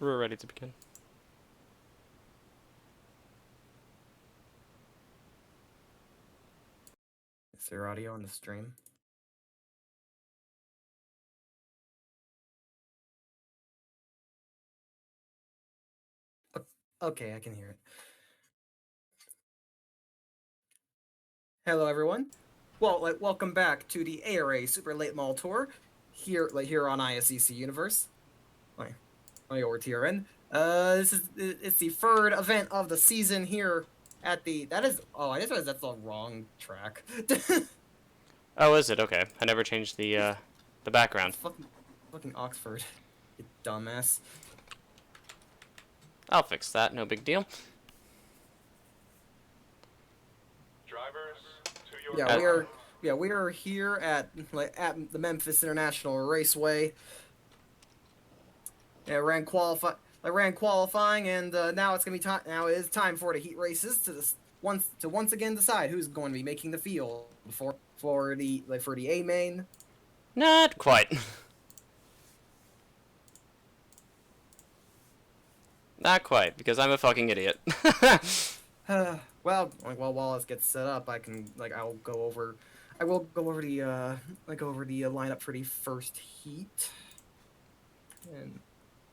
We're ready to begin. Is there audio on the stream? Okay, I can hear it. Hello, everyone. Well, welcome back to the ARA Super Late Mall Tour here on ISEC Universe. Let me over TRN. It's the third event of the season here at the. I just realized that's the wrong track. Oh, is it? Okay. I never changed the background. It's fucking Oxford, you dumbass. I'll fix that. No big deal. Drivers, to your We are here at the Memphis International Raceway. Yeah, ran qualifying, and now it's gonna be time. Now it is time for the heat races to once again decide who's going to be making the field for the A main. Not quite. Not quite, because I'm a fucking idiot. Well, while Wallace gets set up, I will go over the lineup for the first heat, and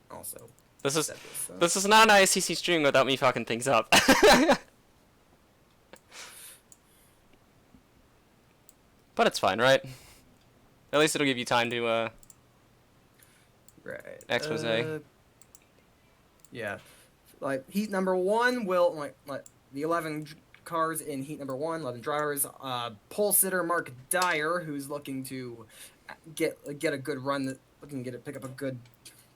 also This is not an ICC stream without me fucking things up. But it's fine, right? At least it'll give you time to right expose. Yeah, like heat number one will like the 11 cars in heat number one, 11 drivers. Pole sitter Mark Dyer, who's looking to get a good run, pick up a good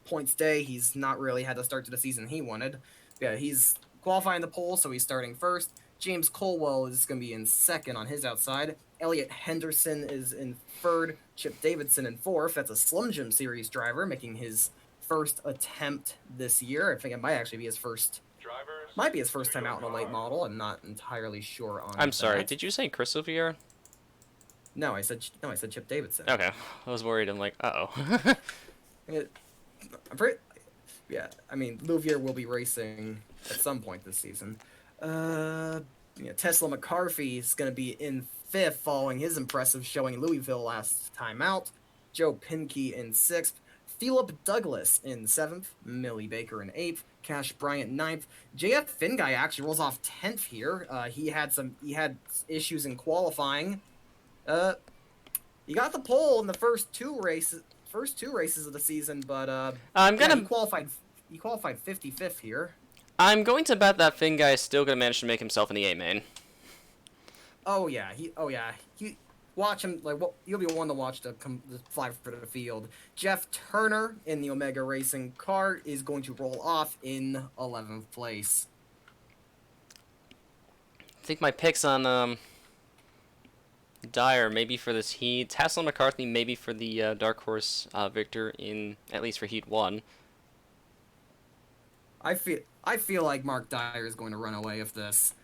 points day. He's not really had the start to the season he wanted. Yeah, he's qualifying the pole, so he's starting first. James Colwell is going to be in second on his outside. Elliot Henderson is in third. Chip Davidson in fourth. That's a Slim Jim Series driver making his first attempt this year. I think it might actually be his first. Might be his first time out in a late model. I'm not entirely sure on. I'm sorry. Did you say Chris Olivier? No, I said Chip Davidson. Okay, I was worried. I'm like, uh-oh. Yeah, I mean, Louvier will be racing at some point this season. Tesla McCarthy is going to be in fifth following his impressive showing in Louisville last time out. Joe Pinkey in sixth. Philip Douglas in seventh. Millie Baker in eighth. Cash Bryant ninth. JF Finguy actually rolls off 10th here. He had issues in qualifying. He got the pole in the first two races of the season, but he qualified 55th here. I'm going to bet that Finn guy is still going to manage to make himself in the A main. Watch him, you'll be one to watch to fly for the field. Jeff Turner in the Omega Racing car is going to roll off in 11th place. I think my picks on Dyer maybe for this heat. Tesla McCarthy maybe for the Dark Horse victor in at least for Heat 1. I feel like Mark Dyer is going to run away with this.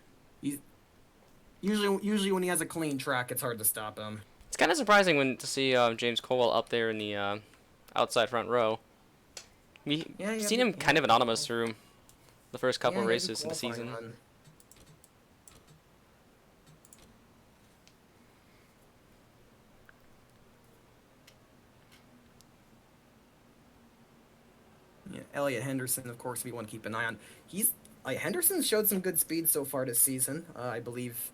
Usually when he has a clean track, it's hard to stop him. It's kind of surprising to see James Colwell up there in the outside front row. We've seen him kind of anonymous through the first couple of races in the season. Run. Yeah, Elliot Henderson, of course, we want to keep an eye on. Henderson showed some good speed so far this season. I believe.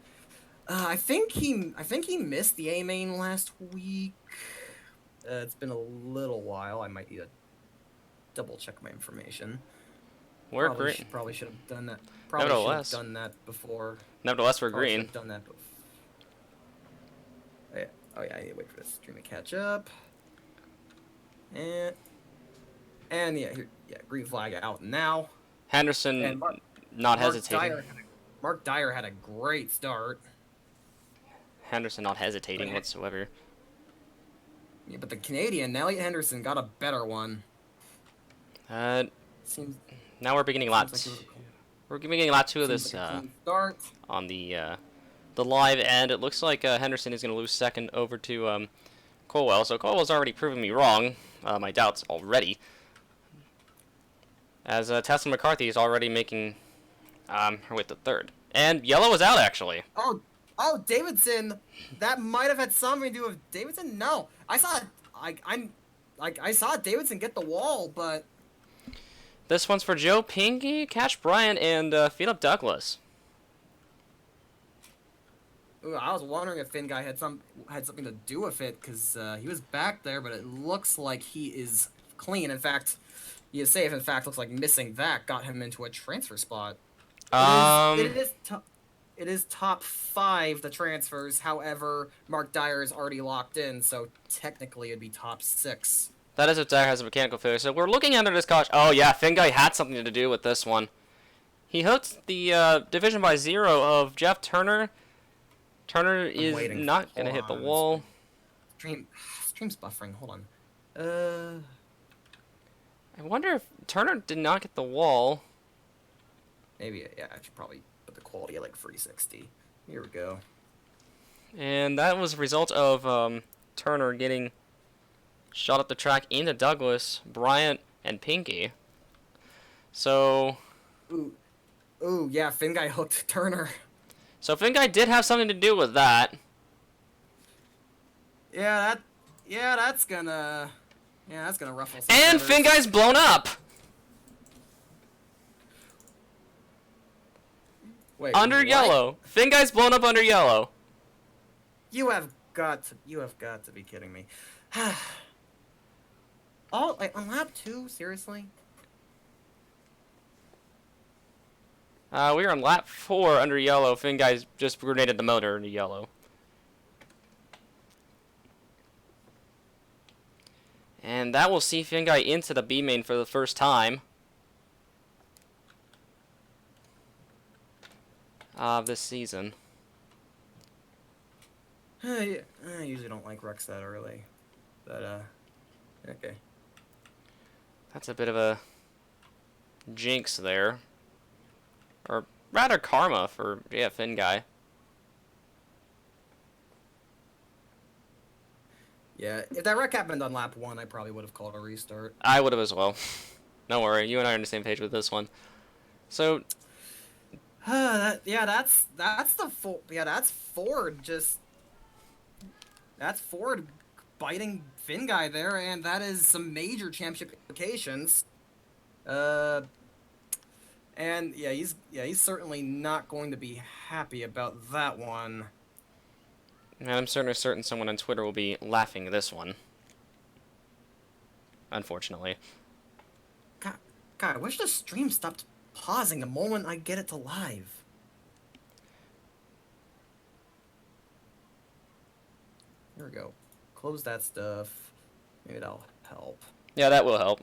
I think he missed the A main last week. It's been a little while. I might need to double check my information. Probably should have done that. Probably should have done that before. Nevertheless, we're green. Done that before. Oh yeah, I need to wait for this stream to catch up. And green flag out now. Henderson not hesitating. Mark Dyer had a great start. Henderson not hesitating whatsoever. Yeah, but the Canadian, Elliot Henderson, got a better one. Now we're beginning lap. We're beginning lap 2 of this start on the live end. It looks like Henderson is going to lose second over to Colwell. So Colwell's already proven me wrong. My doubts already. As Tessa McCarthy is already making her way to third. And yellow is out, actually. Oh, Davidson. That might have had something to do with Davidson. No, I saw Davidson get the wall, but this one's for Joe Pinky, Cash Bryant, and Philip Douglas. Ooh, I was wondering if Finn guy had something to do with it, because he was back there, but it looks like he is clean. In fact, you say if in fact looks like missing that got him into a transfer spot. It is top 5, the transfers. However, Mark Dyer is already locked in, so technically it'd be top 6. That is if Dyer has a mechanical failure. So we're looking under this caution. Oh yeah, Finn guy had something to do with this one. He hooked the division by 0 of Jeff Turner. Turner is not going to hit the wall. Stream's buffering. Hold on. I wonder if Turner did not get the wall. Maybe, yeah, I should probably put the quality at like 360. Here we go. And that was a result of Turner getting shot up the track into Douglas, Bryant, and Pinky. So... Ooh, yeah, Finn guy hooked Turner. So Finn guy did have something to do with that. Yeah, that's gonna ruffle some And feathers. Finn guy's blown up! Wait, Under what? yellow. Finn guy's blown up under yellow. You have got to be kidding me. Oh, like on lap 2, seriously? We were on lap 4 under yellow. Finn guy's just grenaded the motor into yellow. And that will see Finn guy into the B main for the first time this season. I usually don't like wrecks that early, but okay. That's a bit of a jinx there. Or rather karma for Finn guy. Yeah, if that wreck happened on lap 1, I probably would have called a restart. I would have as well. Don't worry, you and I are on the same page with this one. So, that's Ford that's Ford biting Finn guy there, and that is some major championship implications. And yeah, he's certainly not going to be happy about that one. and I'm certain someone on Twitter will be laughing at this one. Unfortunately. God, I wish the stream stopped pausing the moment I get it to live. Here we go. Close that stuff. Maybe that'll help. Yeah, that will help.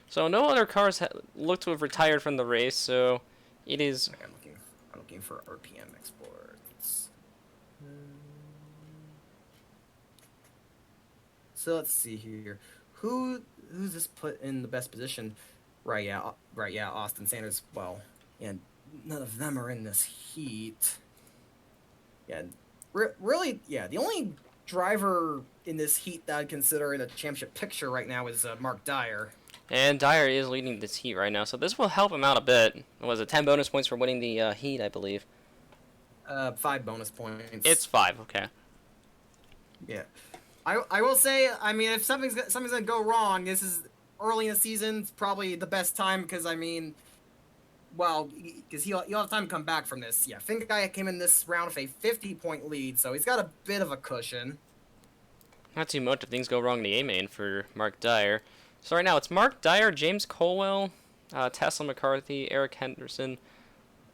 So no other cars look to have retired from the race, so it is... Okay, I'm looking for RPM exports. So let's see here. Who's this put in the best position? Right, yeah, Austin Sanders. Well, yeah, none of them are in this heat. Yeah, really, yeah, the only driver in this heat that I'd consider in a championship picture right now is Mark Dyer. And Dyer is leading this heat right now, so this will help him out a bit. Was it 10 bonus points for winning the heat, I believe? 5 bonus points. It's 5, okay. Yeah. I will say, I mean, if something's gonna go wrong, this is early in the season. It's probably the best time because, I mean, well, because he'll have time to come back from this. Yeah, Finn guy came in this round with a 50-point lead, so he's got a bit of a cushion. Not too much if things go wrong in the A main for Mark Dyer. So right now it's Mark Dyer, James Colwell, Tesla McCarthy, Eric Henderson,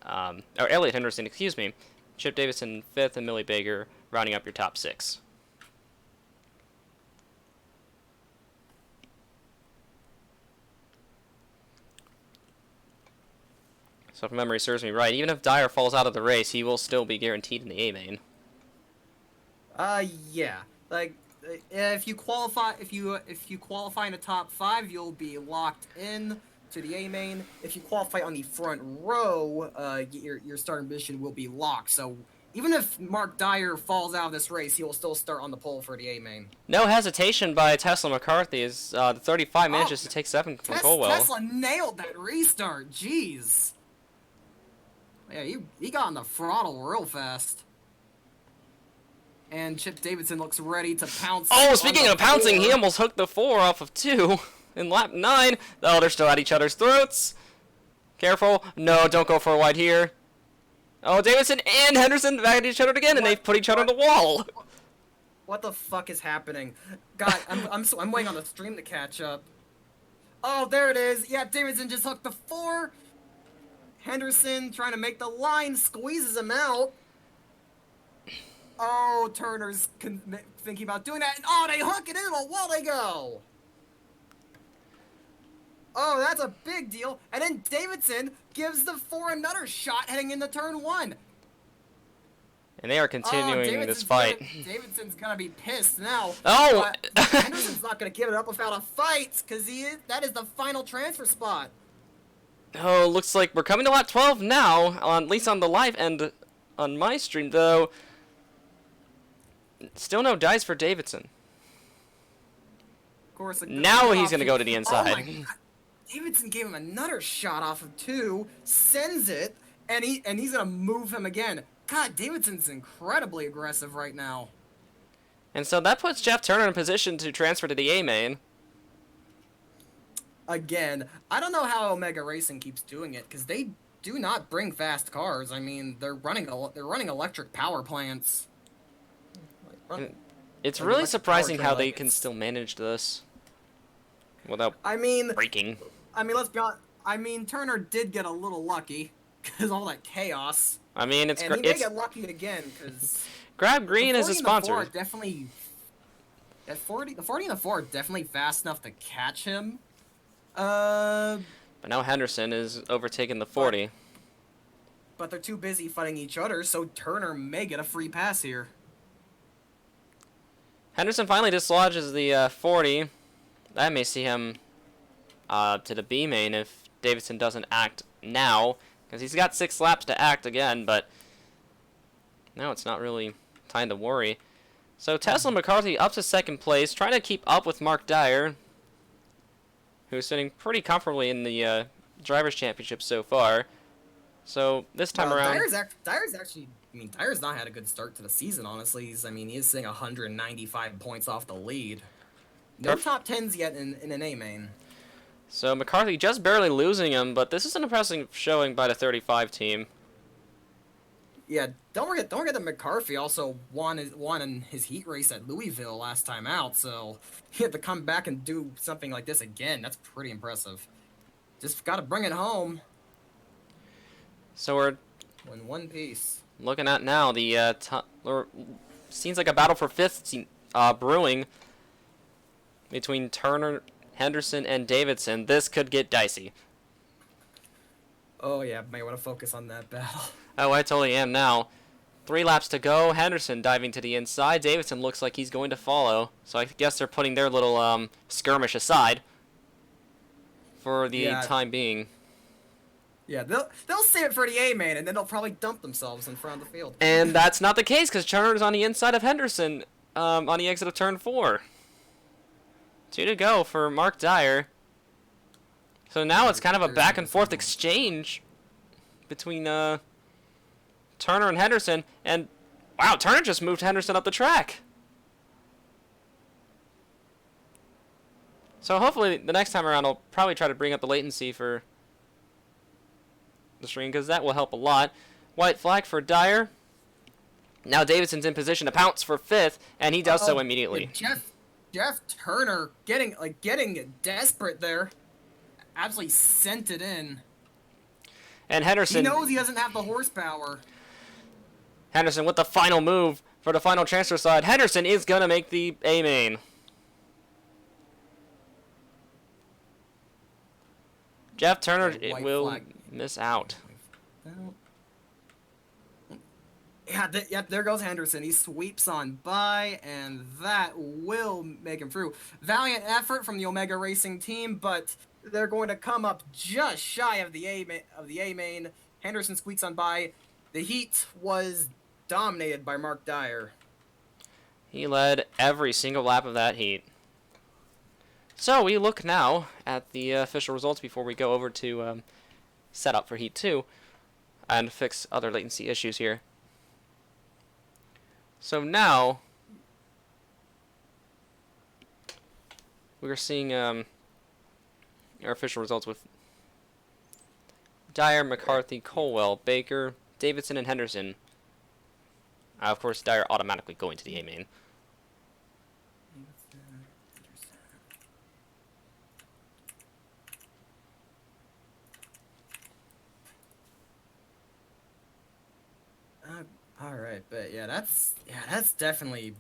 or Elliot Henderson, excuse me, Chip Davidson 5th, and Millie Baker rounding up your top 6. So if memory serves me right, even if Dyer falls out of the race, he will still be guaranteed in the A main. Yeah, like if you qualify in the top 5, you'll be locked in to the A main. If you qualify on the front row, your starting position will be locked. So even if Mark Dyer falls out of this race, he will still start on the pole for the A main. No hesitation by Tesla McCarthy as the 35 manages to take 7 from Colwell. Tesla nailed that restart. Jeez. Yeah, he got on the throttle real fast. And Chip Davidson looks ready to pounce. Oh, speaking of pouncing, 4. he almost hooked the 4 off of 2 in lap 9. Oh, they're still at each other's throats. Careful. No, don't go for a wide here. Oh, Davidson and Henderson back at each other again, and they've put each other on the wall. What the fuck is happening? God, I'm waiting on the stream to catch up. Oh, there it is. Yeah, Davidson just hooked the 4. Henderson trying to make the line, squeezes him out. Oh, Turner's thinking about doing that. And, oh, they hook it into the wall. They go. Oh, that's a big deal. And then Davidson gives the 4 another shot heading into turn 1. And they are continuing this fight. Davidson's gonna be pissed now. Oh! But Henderson's not gonna give it up without a fight, because that is the final transfer spot. Oh, looks like we're coming to lap 12 now, at least on the live end on my stream, though. Still no dice for Davidson. Of course, now he's going to go to the inside. Oh my God. Davidson gave him another shot off of 2, sends it, and he's going to move him again. God, Davidson's incredibly aggressive right now. And so that puts Jeff Turner in position to transfer to the A main. Again, I don't know how Omega Racing keeps doing it, because they do not bring fast cars. I mean, they're running electric power plants. It's really surprising how they can still manage this without breaking. I mean, let's be honest. I mean, Turner did get a little lucky because all that chaos. I mean, and he may get lucky again because Grab Green is a sponsor. Definitely, the 40 and the 4 are definitely fast enough to catch him. But now Henderson is overtaking the 40. But they're too busy fighting each other, so Turner may get a free pass here. Henderson finally dislodges the 40. That may see him to the B main if Davidson doesn't act now, because he's got 6 laps to act again, but now it's not really time to worry. So Tesla McCarthy up to 2nd place, trying to keep up with Mark Dyer, who's sitting pretty comfortably in the Drivers' Championship so far. So this time around... Dyer's actually... I mean, Dyer's not had a good start to the season, honestly. He is sitting 195 points off the lead. No top 10s yet in an A main. So McCarthy just barely losing him, but this is an impressive showing by the 35 team. Yeah, don't forget that McCarthy also won in his heat race at Louisville last time out, so he had to come back and do something like this again. That's pretty impressive. Just got to bring it home. So we're in one piece. Looking at now, the seems like a battle for 5th brewing between Turner, Henderson, and Davidson. This could get dicey. Oh yeah, may want to focus on that battle. Oh, I totally am now. 3 laps to go. Henderson diving to the inside. Davidson looks like he's going to follow. So I guess they're putting their little skirmish aside for the time being. Yeah, they'll save it for the A main, and then they'll probably dump themselves in front of the field. And that's not the case, because Turner's on the inside of Henderson on the exit of turn 4. 2 to go for Mark Dyer. So now it's kind of a back-and-forth exchange between Turner and Henderson. And, wow, Turner just moved Henderson up the track. So hopefully the next time around I'll probably try to bring up the latency for the stream, because that will help a lot. White flag for Dyer. Now Davidson's in position to pounce for 5th, and he does so immediately. Jeff Turner getting desperate there. Absolutely sent it in. And Henderson... He knows he doesn't have the horsepower. Henderson with the final move for the final transfer side. Henderson is going to make the A main. Jeff Turner will miss out. Yeah, there goes Henderson. He sweeps on by, and that will make him through. Valiant effort from the Omega Racing team, but they're going to come up just shy of the A main. Henderson squeaks on by. The heat was dominated by Mark Dyer. He led every single lap of that heat. So we look now at the official results before we go over to set up for Heat 2 and fix other latency issues here. So now we're seeing our official results with Dyer, McCarthy, Colwell, Baker, Davidson, and Henderson. Of course, Dyer automatically going to the A main. All right, but that's definitely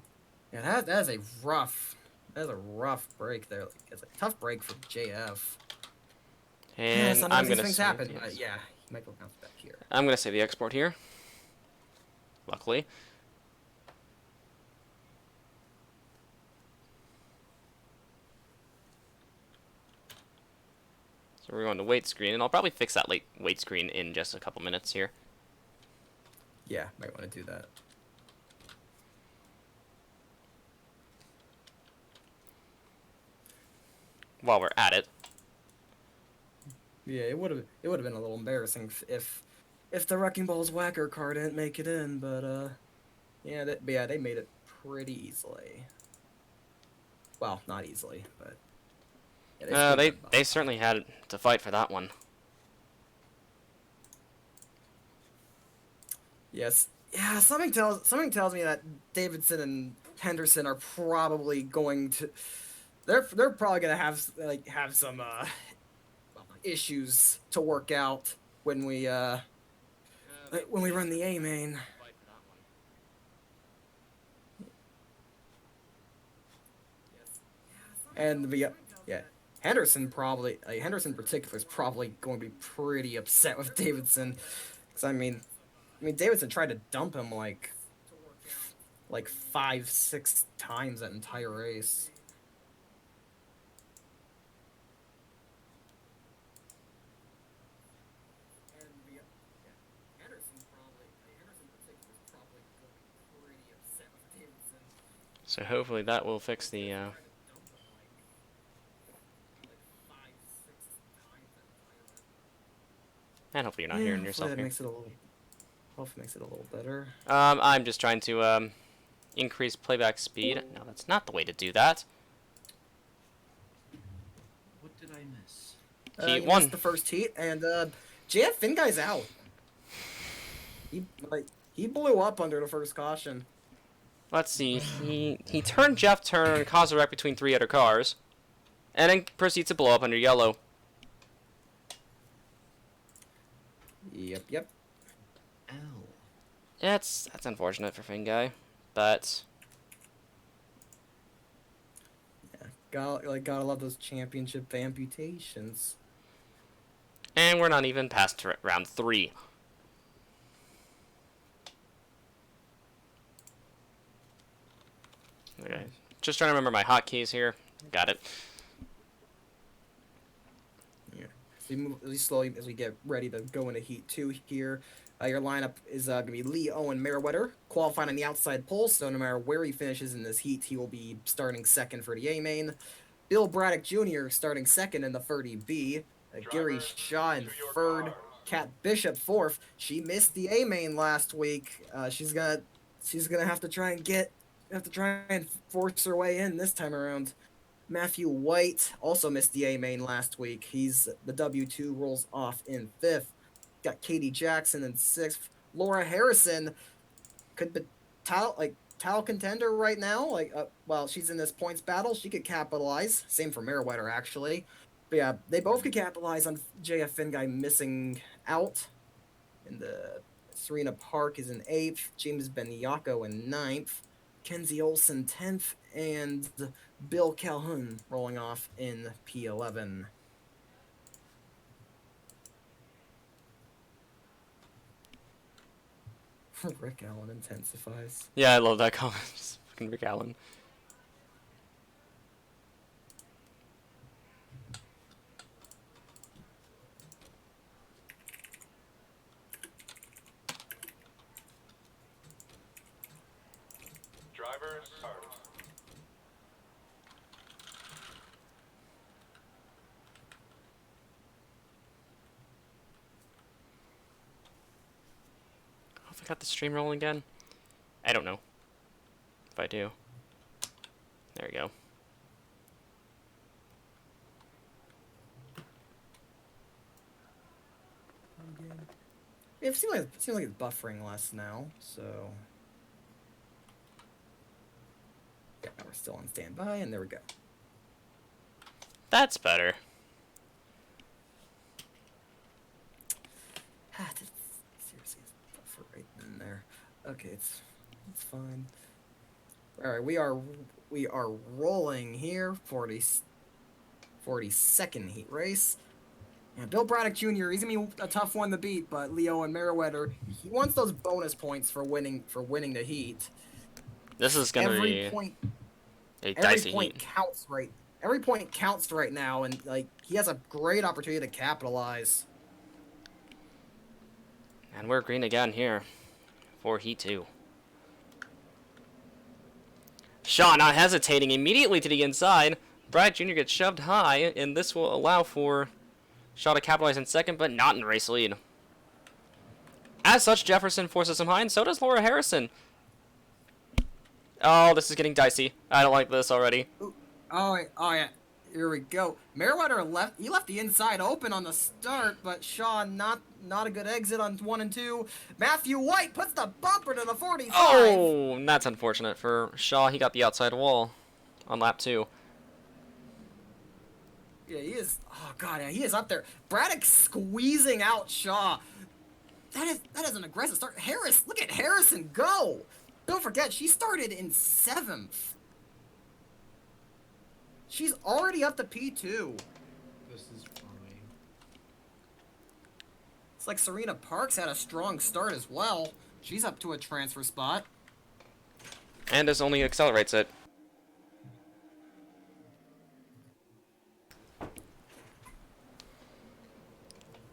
that is a rough break there. It's a tough break for JF. And sometimes I'm these gonna things say, happen. yes. But yeah, he might go bounce back here. I'm gonna say the export here. Luckily. So we're going to wait screen, and I'll probably fix that late wait screen in just a couple minutes here. Yeah, might want to do that. While we're at it. Yeah, it would have been a little embarrassing if the Wrecking Ball's whacker car didn't make it in, but they made it pretty easily. Well, not easily, but yeah, they certainly had to fight for that one. Yes. Yeah, something tells me that Davidson and Henderson are probably going to they're probably going to have some issues to work out when we run the A main. And Henderson in particular is probably going to be pretty upset with Davidson, because I mean Davidson tried to dump him like 5-6 times that entire race. And Henderson in particular is probably going to be pretty upset with Davidson. So hopefully that will fix the and hopefully you're not hearing yourself here. Hopefully makes it a little better. I'm just trying to increase playback speed. No, that's not the way to do that. What did I miss? Heat 1. Missed the first heat, and JF Finguy's out. He blew up under the first caution. Let's see. He turned Jeff Turner and caused a wreck between 3 other cars, and then proceeds to blow up under yellow. Yep. Ow. That's unfortunate for Finguy, but yeah, gotta love those championship amputations. and we're not even past round 3. Okay, just trying to remember my hotkeys here. Got it. Yeah. So you move really slowly as we get ready to go into Heat 2 here. Your lineup is going to be Lee Owen Merriweather, qualified on the outside pole, so no matter where he finishes in this heat, he will be starting second for the A main. Bill Braddock Jr. starting second in the 30B. Gary Shaw in third. Kat Bishop fourth. She missed the A main last week. She's gonna have to try and force her way in this time around. Matthew White also missed the A main last week. He's the W2, rolls off in fifth. Got Katie Jackson in sixth. Laura Harrison could be title contender right now. While she's in this points battle, she could capitalize. Same for Merriweather, actually. But yeah, they both could capitalize on JF Finguy missing out. And Serena Park is in 8th. James Benyako in 9th. Kenzie Olsen 10th. And Bill Calhoun rolling off in P11. Rick Allen intensifies. Yeah, I love that comment. Just fucking Rick Allen. Drivers, cars. Oh, if I got the stream rolling again? I don't know. If I do. There we go. It seems like it's buffering less now, so yeah, we're still on standby, and there we go. That's better. Seriously, it's buffer right in there. Okay, it's fine. All right, we are rolling here. 42nd heat race. Yeah, Bill Braddock Jr. He's gonna be a tough one to beat, but Leo and Meriwether, he wants those bonus points for winning the heat. This is gonna be a dicey heat. Counts right. Every point counts right now, and like he has a great opportunity to capitalize. And we're green again here for heat 2. Shaw not hesitating immediately to the inside. Brad Jr. gets shoved high, and this will allow for Shaw to capitalize in second, but not in race lead. As such, Jefferson forces him high, and so does Laura Harrison. Oh, this is getting dicey. I don't like this already. Ooh. Oh yeah. Here we go. Meriwether left the inside open on the start, but Shaw not a good exit on 1 and 2. Matthew White puts the bumper to the 45. Oh, and that's unfortunate for Shaw. He got the outside wall on lap 2. Yeah, he is. Oh god, yeah, he is up there. Braddock squeezing out Shaw. That is an aggressive start. Look at Harrison go. Don't forget, she started in 7th. She's already up to P2. This is fine. It's like Serena Parks had a strong start as well. She's up to a transfer spot. And this only accelerates it.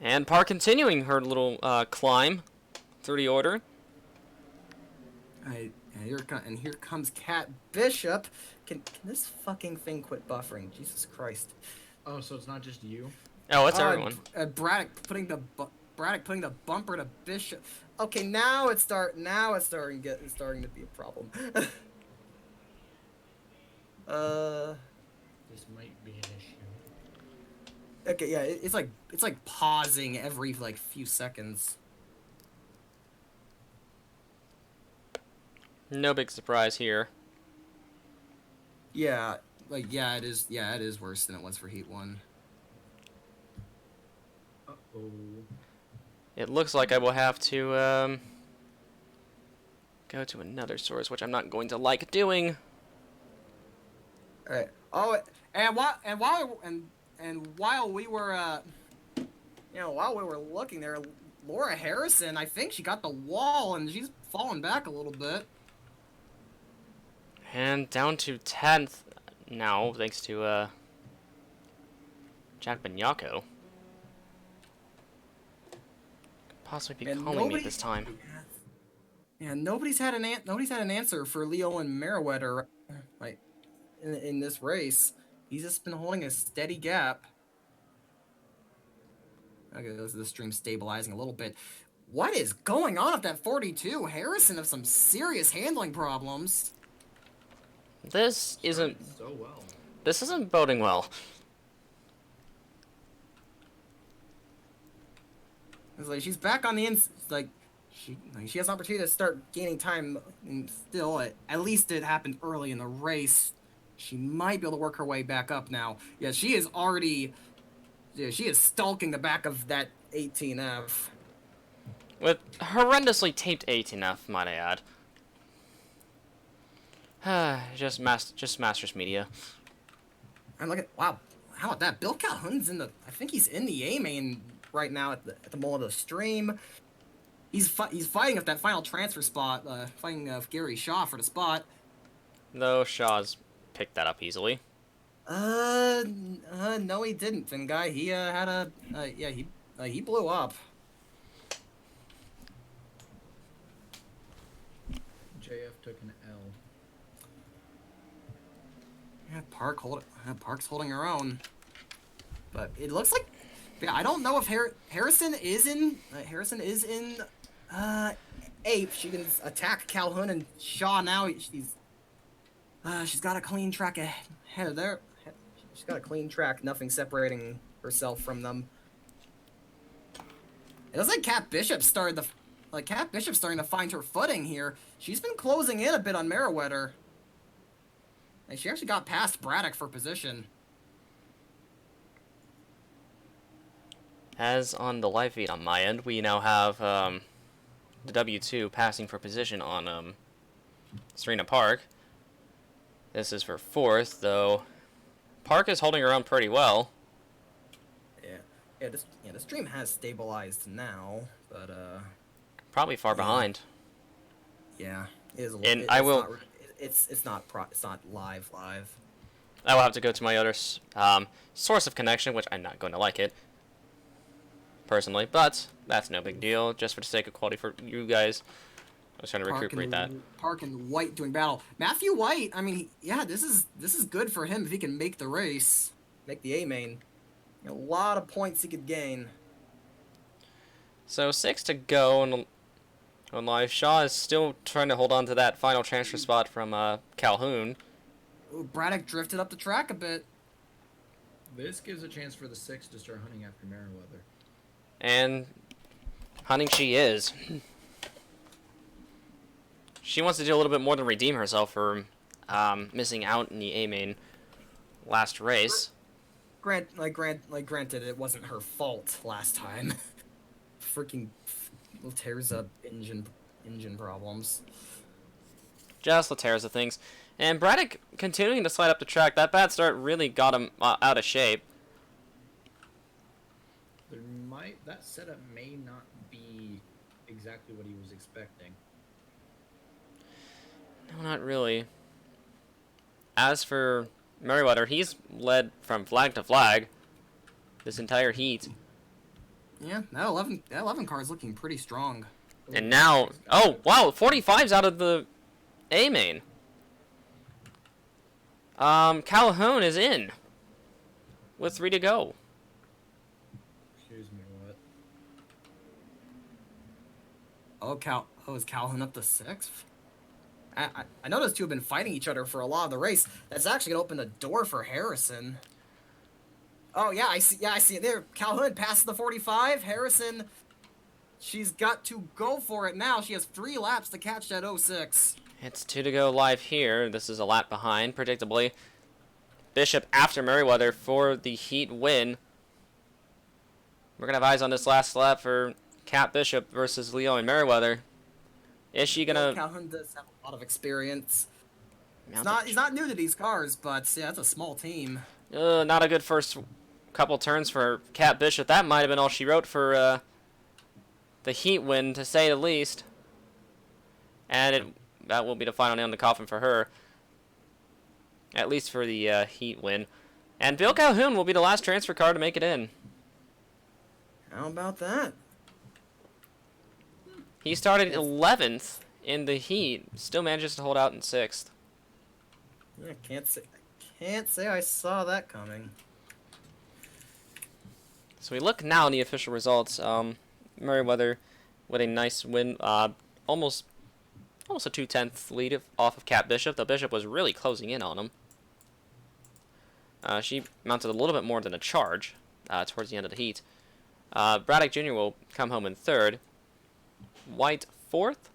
And Park continuing her little climb through the order. Alright, and here comes Kat Bishop. Can this fucking thing quit buffering? Jesus Christ. Oh, so it's not just you? Oh, it's everyone. Braddock putting the bumper to Bishop. Okay, now it's starting to be a problem. This might be an issue. Okay, yeah, it's like pausing every like few seconds. No big surprise here. Yeah, it is worse than it was for Heat 1. Uh-oh. It looks like I will have to go to another source, which I'm not going to like doing. All right. Oh, and while we were looking there, Laura Harrison, I think she got the wall and she's fallen back a little bit. And down to 10th now, thanks to Jack Bignacco. Possibly be calling me this time. Yeah, nobody's had an answer for Leo and Meriwether, like in this race. He's just been holding a steady gap. Okay, this is the stream stabilizing a little bit. What is going on at that 42? Harrison has some serious handling problems. This isn't So well. This isn't boding well. It's like she's back on the she has an opportunity to start gaining time, and still, at least it happened early in the race. She might be able to work her way back up now. Yeah, she is stalking the back of that 18F. With horrendously taped 18F, might I add. just Masters Media. And look at, wow, how about that? Bill Calhoun's I think he's in the A main right now at the moment of the stream. He's fighting at that final transfer spot, fighting Gary Shaw for the spot. Though Shaw's picked that up easily. No, he didn't. Fin guy, he had he blew up. JF took an L. Yeah, Park's holding her own. But it looks like, yeah, I don't know if Harrison is in eighth. She can attack Calhoun and Shaw now. She's got a clean track ahead of there. She's got a clean track, nothing separating herself from them. It looks like Cat Bishop starting to find her footing here. She's been closing in a bit on Meriwether. And she actually got past Braddock for position. As on the live feed on my end, we now have the W2 passing for position on Serena Park. This is for fourth, though. Park is holding her own pretty well. Yeah, the stream has stabilized now, but Probably far behind. yeah, it is. And I will. It's not live. I will have to go to my other source of connection, which I'm not going to like it personally, but that's no big deal. Just for the sake of quality for you guys, I was trying to recuperate that. Park and White doing battle. Matthew White. I mean, yeah, this is good for him if he can make the race, make the A main. A lot of points he could gain. So 6 to go on live. Shaw is still trying to hold on to that final transfer spot from Calhoun. Ooh, Braddock drifted up the track a bit. This gives a chance for the 6 to start hunting after Meriwether. And hunting she is. She wants to do a little bit more than redeem herself for missing out in the A main last race. Granted, it wasn't her fault last time. Freaking tears up engine problems. Just the tears of things. And Braddock continuing to slide up the track. That bad start really got him out of shape. That setup may not be exactly what he was expecting. No, not really. As for Meriwether, he's led from flag to flag this entire heat. Yeah, that 11 car is looking pretty strong. And now, oh wow, 45's out of the A main. Calhoun is in with 3 to go. Excuse me, what? Is Calhoun up to 6th? I know those two have been fighting each other for a lot of the race. That's actually gonna open the door for Harrison. Oh yeah, I see it there. Calhoun passes the 45. Harrison, she's got to go for it now. She has 3 laps to catch that 06. It's 2 to go live here. This is a lap behind, predictably. Bishop after Meriwether for the heat win. We're gonna have eyes on this last lap for Cat Bishop versus Leo and Meriwether. Is she gonna? Calhoun does have a lot of experience. He's not new to these cars, but yeah, it's a small team. Not a good first couple turns for Cat Bishop. That might have been all she wrote for the heat win, to say the least. And that will be the final nail in the coffin for her, at least for the heat win. And Bill Calhoun will be the last transfer car to make it in. How about that? He started 11th in the heat, still manages to hold out in 6th. Yeah, can't say I saw that coming. So we look now in the official results. Meriwether with a nice win, almost a 2/10 lead off of Cat Bishop. The Bishop was really closing in on him. She mounted a little bit more than a charge towards the end of the heat. Braddock Jr. will come home in 3rd. White 4th.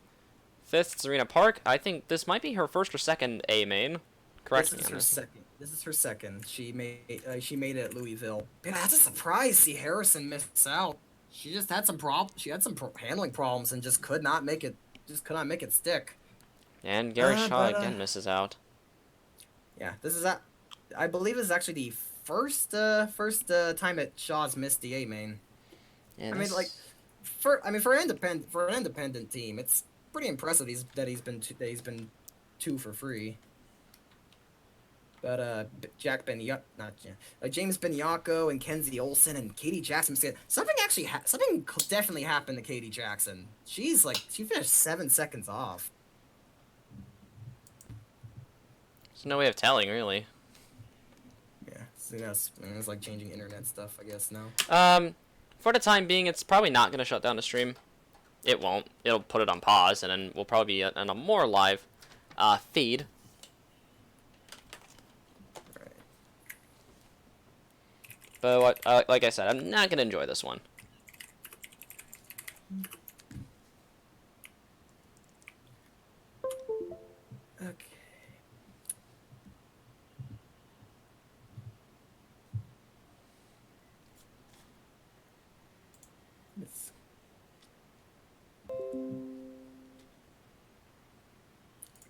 5th, Serena Park. I think this might be her first or second A main. Correct me on this. This is her second. She made it at Louisville. Yeah, that's a surprise. See Harrison miss out. She just had some handling problems and just could not make it. Just could not make it stick. And Gary Shaw again misses out. Yeah, I believe this is actually the first time that Shaw's missed the A main. Yeah, I mean, like, for an independent team, it's pretty impressive that he's been 2 for free. But James Beniaco and Kenzie Olsen and Katie Jackson said something definitely happened to Katie Jackson. She finished 7 seconds off. There's no way of telling, really. It's like changing internet stuff, I guess, now. For the time being, it's probably not gonna shut down the stream. It won't. It'll put it on pause, and then we'll probably be on a more live feed. Right. But what, like I said, I'm not gonna enjoy this one. Okay. Let's...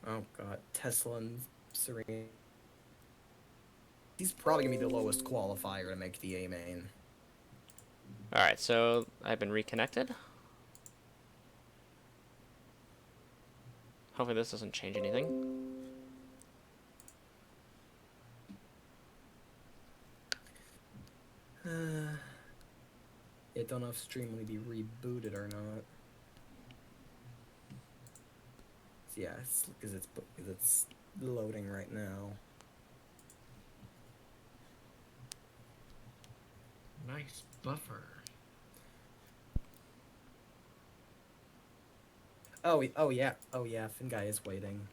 Oh god, Tesla and Serena. He's probably gonna be the lowest qualifier to make the A main. Alright, so I've been reconnected. Hopefully this doesn't change anything. I don't know if stream will be rebooted or not. So yeah, because it's loading right now. Nice buffer. Oh yeah, Fin guy is waiting.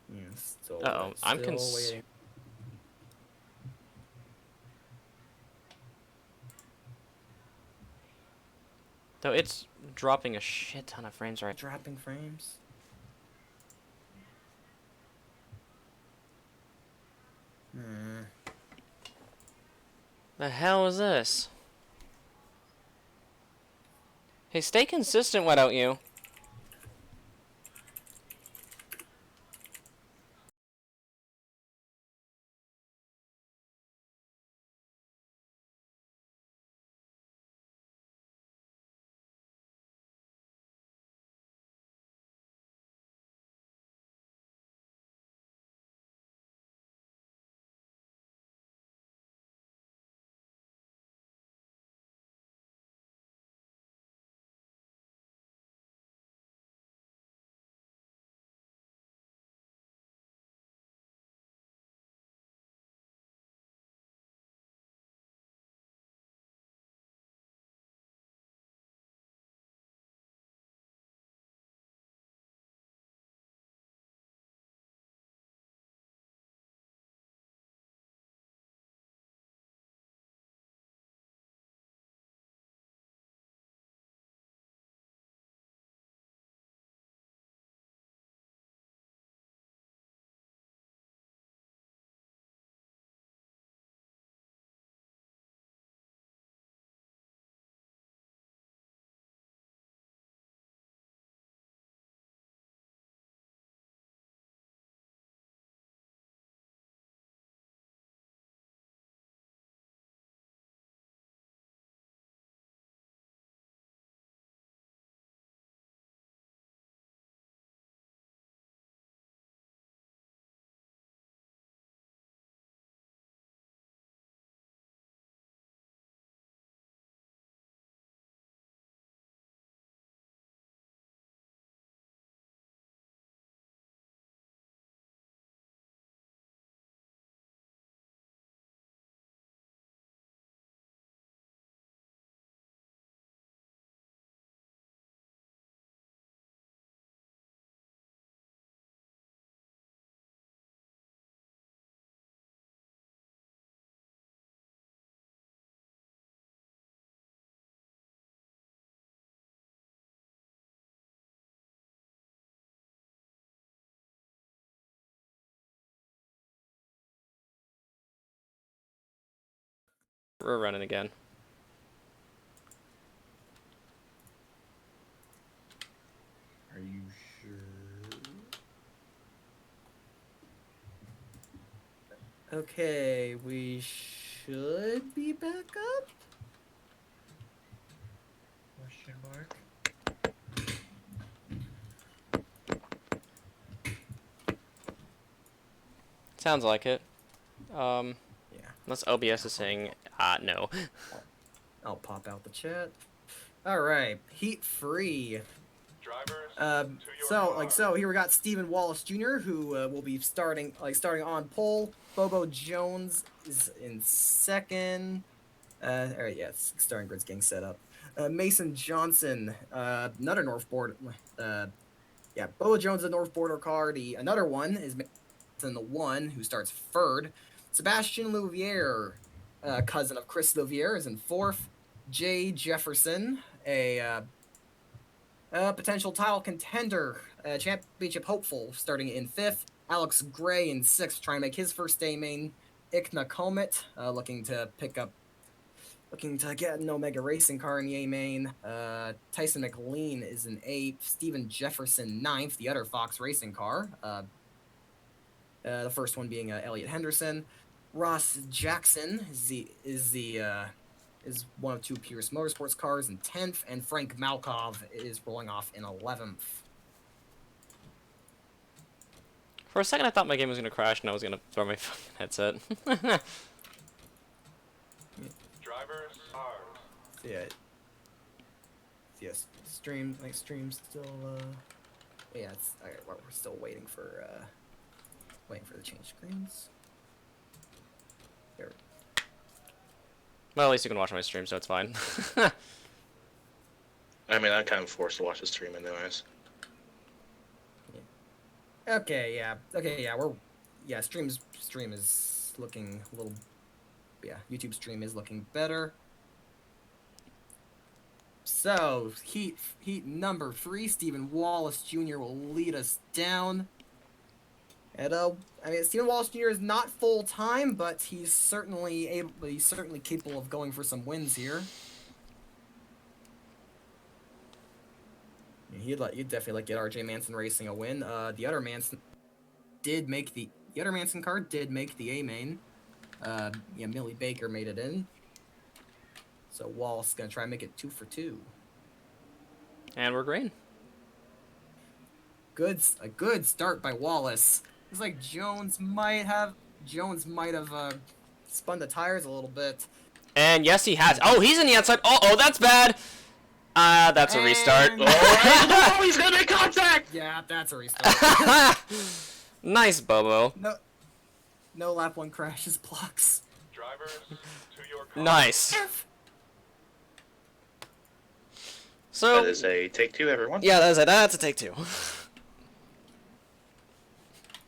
Yeah, still, Uh-oh, I'm still waiting. Though it's dropping a shit ton of frames right. Dropping frames. The hell is this? Hey, stay consistent, why don't you? We're running again. Are you sure? Okay, we should be back up. Question mark. Sounds like it. Yeah. Unless OBS is saying, no. I'll pop out the chat. All right, heat free. Drivers, to your car. So here we got Stephen Wallace Jr., who will be starting on pole. Bobo Jones is in second. All right, yeah, starting grid's getting set up. Mason Johnson, another North Border. Yeah, Bobo Jones, a North Border car. Another one is Mason the one who starts third. Sebastian Louvier, cousin of Chris Louvier, is in fourth. Jay Jefferson, a potential title contender, championship hopeful, starting in fifth. Alex Gray in sixth, trying to make his first A main. Ikna Comet, looking to get an Omega racing car in the A main. Tyson McLean is in eighth. Steven Jefferson ninth, the other Fox racing car. The first one being Elliot Henderson. Ross Jackson is one of two Pierce Motorsports cars in 10th, and Frank Malkov is rolling off in 11th. For a second, I thought my game was going to crash and I was going to throw my fucking headset. Drivers, are. Yes, stream still. Yeah, it's alright. We're still waiting for the change screens. There. Well, at least you can watch my stream, so it's fine. I mean, I'm kind of forced to watch the stream anyways. Okay, yeah. Stream is looking a little. Yeah, YouTube stream is looking better. So heat number 3, Stephen Wallace Jr. will lead us down. And I mean, Stephen Wallace Jr. is not full time, but he's certainly capable of going for some wins here. You'd definitely get RJ Manson Racing a win. The other Manson car did make the A main. Yeah, Millie Baker made it in. So Wallace is gonna try and make it 2 for 2. And we're green. A good start by Wallace. It's like Jones might have spun the tires a little bit. And yes, he has. Oh, he's in the outside. Oh, that's bad. That's a restart. Oh, he's gonna make contact! Yeah, that's a restart. Nice, Bobo. No lap 1 crashes blocks. Drivers, to your car. Nice. So That is a take 2, everyone. yeah, that's a take 2.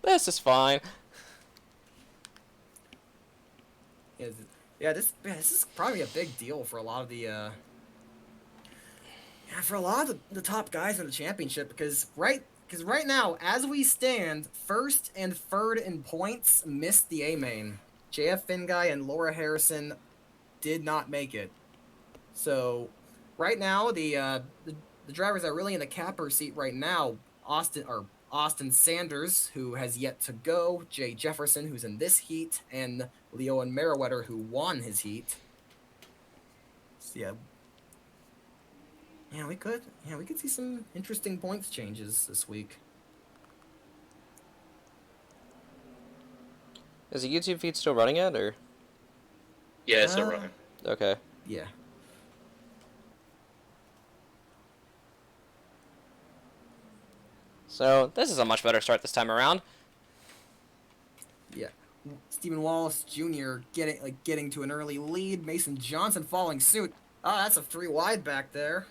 This is fine. Yeah, this is probably a big deal for a lot of the the top guys in the championship because right now, as we stand, first and third in points missed the A main. JF Finguy and Laura Harrison did not make it. So right now, the drivers that are really in the capper seat right now, Austin Sanders, who has yet to go, Jay Jefferson, who's in this heat, and Leoin Meriwether, who won his heat. So yeah, we could see some interesting points changes this week. Is the YouTube feed still running yet, or? Yeah, it's still running. Okay. Yeah. So this is a much better start this time around. Yeah. Stephen Wallace Jr. getting to an early lead. Mason Johnson following suit. Oh, that's a 3 wide back there.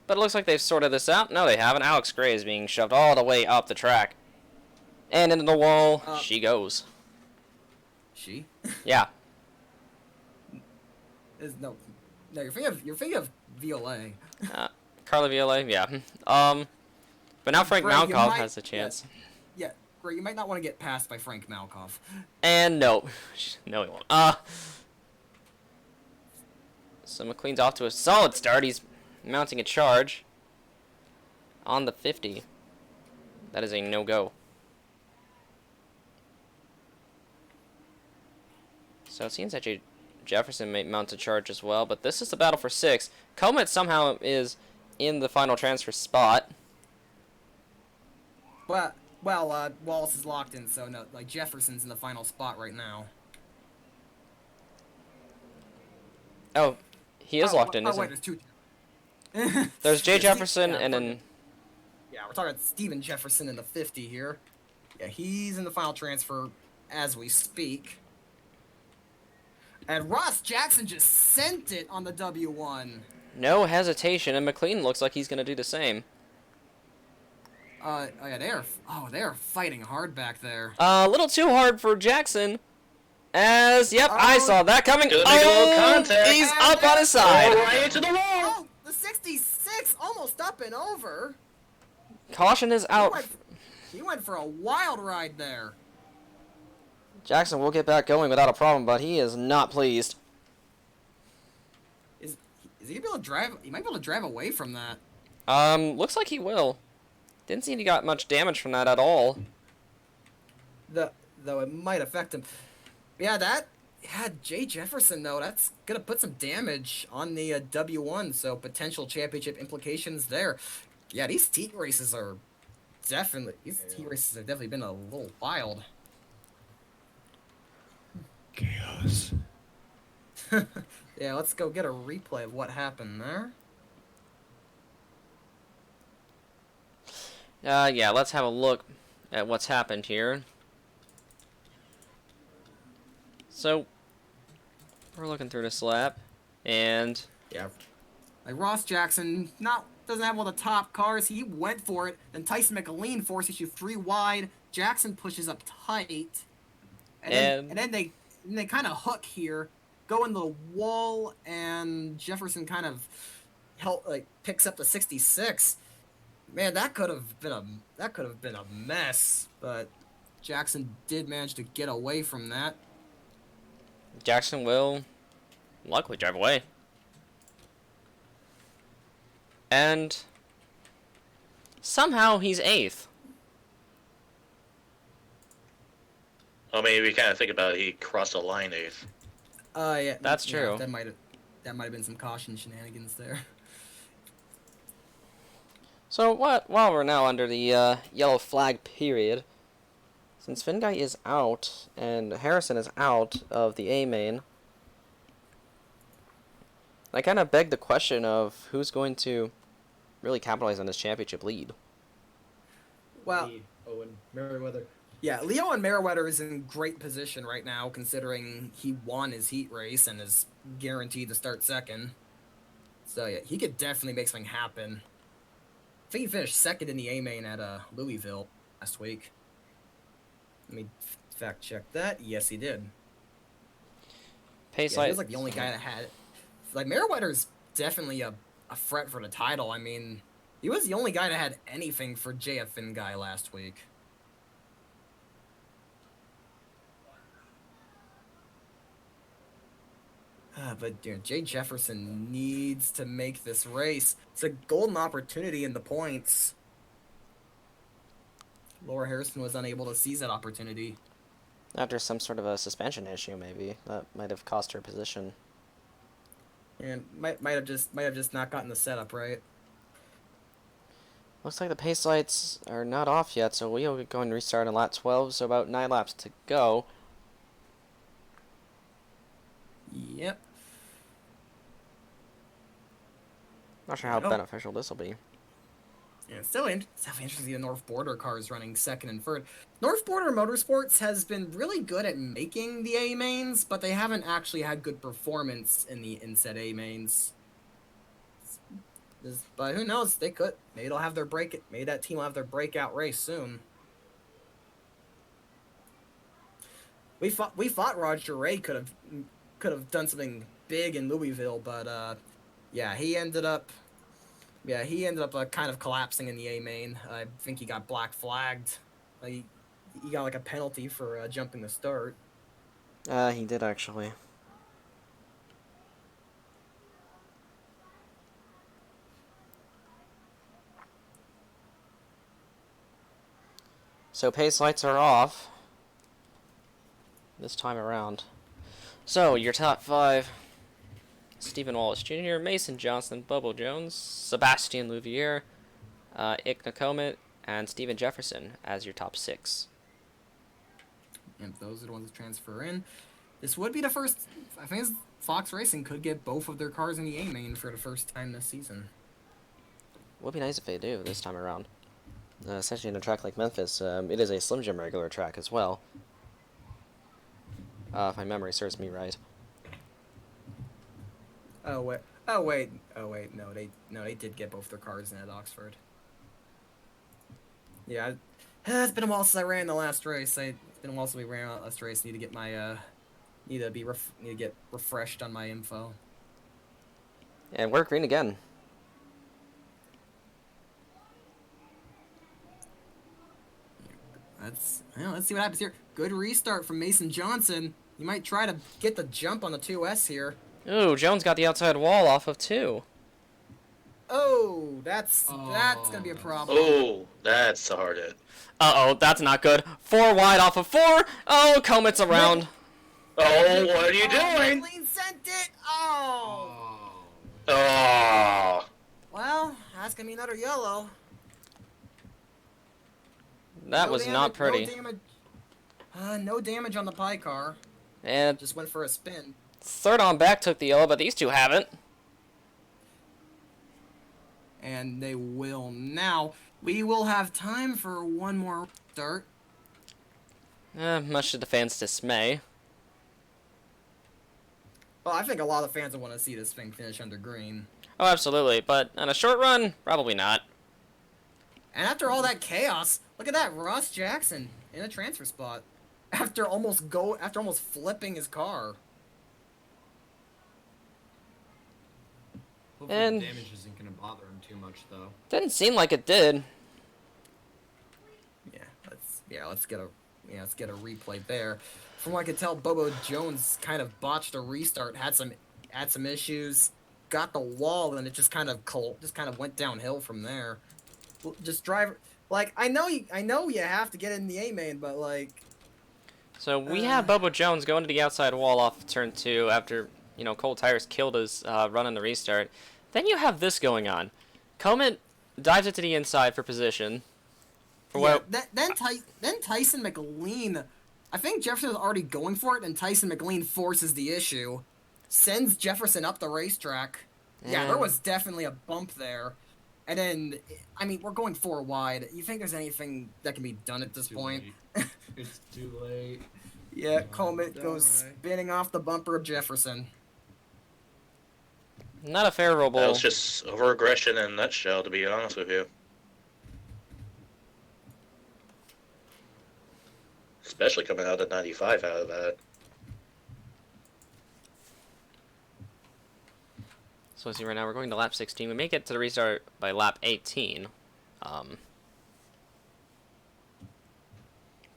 But it looks like they've sorted this out. No, they haven't. Alex Gray is being shoved all the way up the track. And into the wall she goes. She? Yeah. No, you're thinking of Violet. Carla Viola, yeah. But now Frank Greg, you Malkov might- has a chance. Yeah, Greg, you might not want to get passed by Frank Malkov. And no. No, he won't. So McLean's off to a solid start. He's mounting a charge on the 50. That is a no-go. So it seems that Jefferson may mount a charge as well, but this is the battle for 6. Comet somehow is in the final transfer spot. But Well, Wallace is locked in, so no, like Jefferson's in the final spot right now. Oh, he is locked in, oh isn't wait, he? there's two. There's Jay Yeah, Jefferson yeah, and then yeah, we're talking Steven Jefferson in the 50 here. Yeah, he's in the final transfer as we speak. And Ross Jackson just sent it on the W1. no hesitation, and McLean looks like he's gonna do the same. Oh yeah, they're fighting hard back there. A little too hard for Jackson. Yep, I Oh, saw that coming. Gonna make a little Oh, contact. he's And up on his side. Right into the wall. Oh, the 66 almost up and over. Caution is out. He went for a wild ride there. Jackson will get back going without a problem, but he is not pleased. Is he gonna be able to drive? He might be able to drive away from that. Looks like he will. Didn't seem he got much damage from that at all. Though it might affect him. Yeah, Jay Jefferson though. That's gonna put some damage on the W1. So potential championship implications there. Yeah, these heat races have definitely been a little wild. Chaos. Yeah, let's go get a replay of what happened there. Yeah, let's have a look at what's happened here. So, we're looking through this lap, and Yeah. Like Ross Jackson doesn't have one of the top cars. He went for it. Then Tyson McLean forces you 3 wide. Jackson pushes up tight. And then they kind of hook here, go in the wall, and Jefferson kind of picks up the 66. Man, that could have been a mess, but Jackson did manage to get away from that. Jackson will luckily drive away. And somehow he's 8th. Oh, maybe we kind of think about it. He crossed a line 8th. Yeah, That's true. That might have been some caution shenanigans there. So while we're now under the yellow flag period, since Finguy is out and Harrison is out of the A main, I kind of beg the question of who's going to really capitalize on this championship lead. Well, Lee, Owen, Merriweather. yeah, Leo and Meriwether is in great position right now, considering he won his heat race and is guaranteed to start second. So yeah, he could definitely make something happen. I think he finished second in the A main at Louisville last week. Let me fact check that. Yes, he did. Pace Yeah, he light. was like the only guy that had. Like Meriwether's definitely a threat for the title. I mean, he was the only guy that had anything for JF Finguy last week. But you know, Jay Jefferson needs to make this race. It's a golden opportunity in the points. Laura Harrison was unable to seize that opportunity. After some sort of a suspension issue, maybe that might have cost her position. And might have just not gotten the setup right. Looks like the pace lights are not off yet, so we'll go and restart on lap 12. So about 9 laps to go. Yep. Not sure how Nope. beneficial this will be. Yeah, it's definitely interesting to see the North Border cars running second and third. North Border Motorsports has been really good at making the A mains, but they haven't actually had good performance in the inset A mains. But who knows? They could. Maybe they'll have their maybe that team will have their breakout race soon. We thought Roger Ray could have done something big in Louisville, but yeah, he ended up kind of collapsing in the A main. I think he got black flagged. He got like a penalty for jumping the start. He did actually. So pace lights are off this time around. So your top 5: Stephen Wallace Jr., Mason Johnson, Bubble Jones, Sebastian Louvier, Ick Nakomet, and Steven Jefferson as your top 6. And those are the ones that transfer in. This would be the first. I think Fox Racing could get both of their cars in the A main for the first time this season. Would be nice if they do this time around. Especially in a track like Memphis, it is a Slim Jim regular track as well. If my memory serves me right. Oh wait. No, they did get both their cars in at Oxford. Yeah, it's been a while since I ran the last race. It's been a while since we ran the last race. Need to get my need to get refreshed on my info. And we're green again. Let's see what happens here. Good restart from Mason Johnson. You might try to get the jump on the 2S here. Ooh, Jones got the outside wall off of 2. Oh, that's gonna be a problem. Oh, that's a hard hit. Uh-oh, that's not good. 4 wide off of 4. Oh, Comet's around. Oh, what are you doing? McLean sent it. Oh. Oh. Well, that's gonna be another yellow. That was not pretty. No damage on the pie car. And Just went for a spin. third on back took the yellow, but these two haven't. And they will now. We will have time for one more start. Much to the fans' dismay. Well, I think a lot of fans will want to see this thing finish under green. Oh, absolutely, but on a short run, probably not. And after all that chaos, look at that, Ross Jackson in a transfer spot. After almost flipping his car. Hopefully And- the damage isn't gonna bother him too much, though. Didn't seem like it did. Let's get a replay there. From what I could tell, Bobo Jones kind of botched a restart, had some issues, got the wall, and it just kind of went downhill from there. Just drive like I know you have to get in the A main, but like. So we have Bobo Jones going to the outside wall off turn 2 after, cold tires killed his run on the restart. Then you have this going on. Comet dives it to the inside for position. Then Tyson McLean, I think Jefferson was already going for it, and Tyson McLean forces the issue, sends Jefferson up the racetrack. Yeah, there was definitely a bump there. And then, we're going 4 wide. You think there's anything that can be done at this point? It's too late. Yeah, Comet goes spinning off the bumper of Jefferson. Not a favorable. That was just over-aggression in a nutshell, to be honest with you. Especially coming out of 95 out of that. So let's see, right now we're going to lap 16. We may get to the restart by lap 18.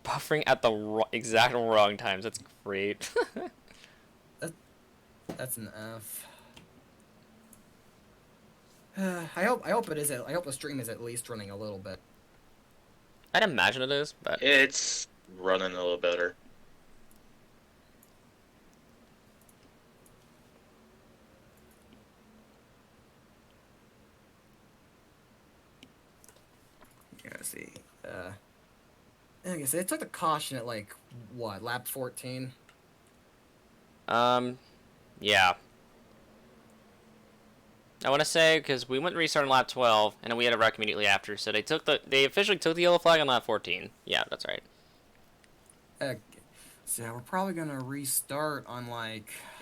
Buffering at the exact wrong times. That's great. That's an F. I hope it is. I hope the stream is at least running a little bit. I'd imagine it is, but It's running a little better. Yeah, let's see. I guess they took the caution at lap 14. yeah. I want to say because we went restart on lap 12, and then we had a wreck immediately after, so they officially took the yellow flag on lap 14. Yeah, that's right. So we're probably gonna restart on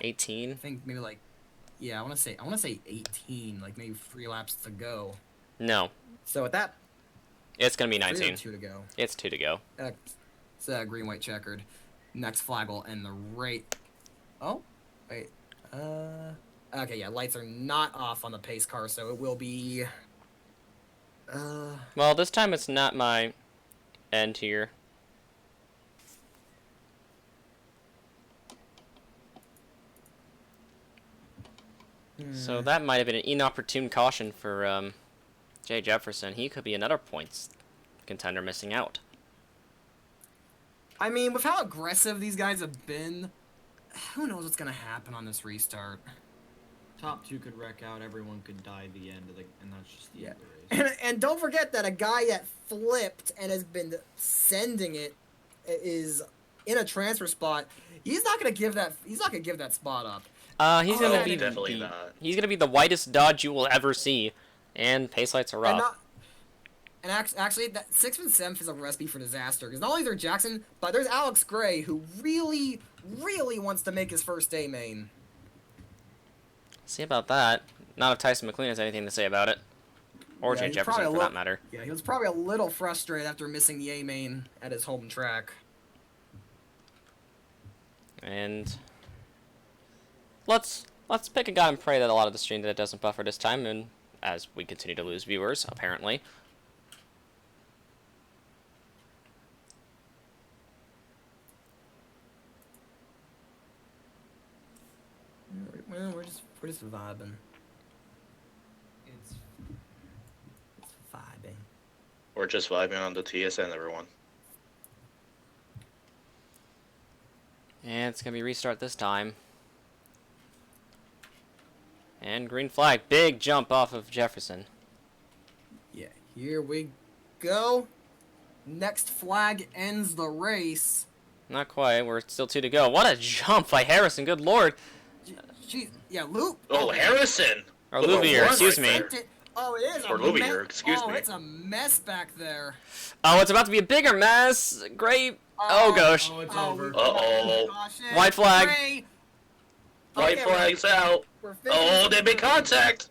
18. I think maybe I want to say 18, maybe 3 laps to go. No, So at that, it's gonna be 3 or 19. 2 to go. It's 2 to go. It's green, white, checkered. Next flag will end the rate. Oh, wait. Okay, yeah, lights are not off on the pace car, so it will be. Well, this time it's not my end here. So that might have been an inopportune caution for Jay Jefferson. He could be another points contender missing out. With how aggressive these guys have been, who knows what's gonna happen on this restart? top 2 could wreck out, everyone could die at the end of the, and that's just the end of the race. And don't forget that a guy that flipped and has been sending it is in a transfer spot. He's not gonna give that. He's not gonna give that spot up. He's Oh, gonna be definitely not. He's gonna be the whitest dodge you will ever see, and pace lights are off. And actually, that 6th and 7th is a recipe for disaster. Because not only is there Jackson, but there's Alex Gray, who really, really wants to make his first A main. See about that. Not if Tyson McLean has anything to say about it. Or Yeah, Jay he's Jefferson, probably for a that matter. Yeah, he was probably a little frustrated after missing the A main at his home track. And let's pick a guy and pray that a lot of the stream that it doesn't buffer this time, and as we continue to lose viewers, apparently. Well, we're just vibing. It's It's vibing. We're just vibing on the TSN, everyone. And it's gonna be restart this time. And green flag, big jump off of Jefferson. Yeah, here we go. Next flag ends the race. Not quite, we're still 2 to go. What a jump by Harrison, good lord. Jeez, yeah, Luke. Oh, Harrison! Or With a Louvier, one excuse right me. there. Oh, it is Or a Louvier, mess. excuse Oh, me. it's a mess back there. Oh, it's about to be a bigger mess. Great. Oh gosh. Oh, it's Oh, over. Uh-oh. caution. White flag. Gray. White Okay, flag's out. we're finishing. Oh, they made contact.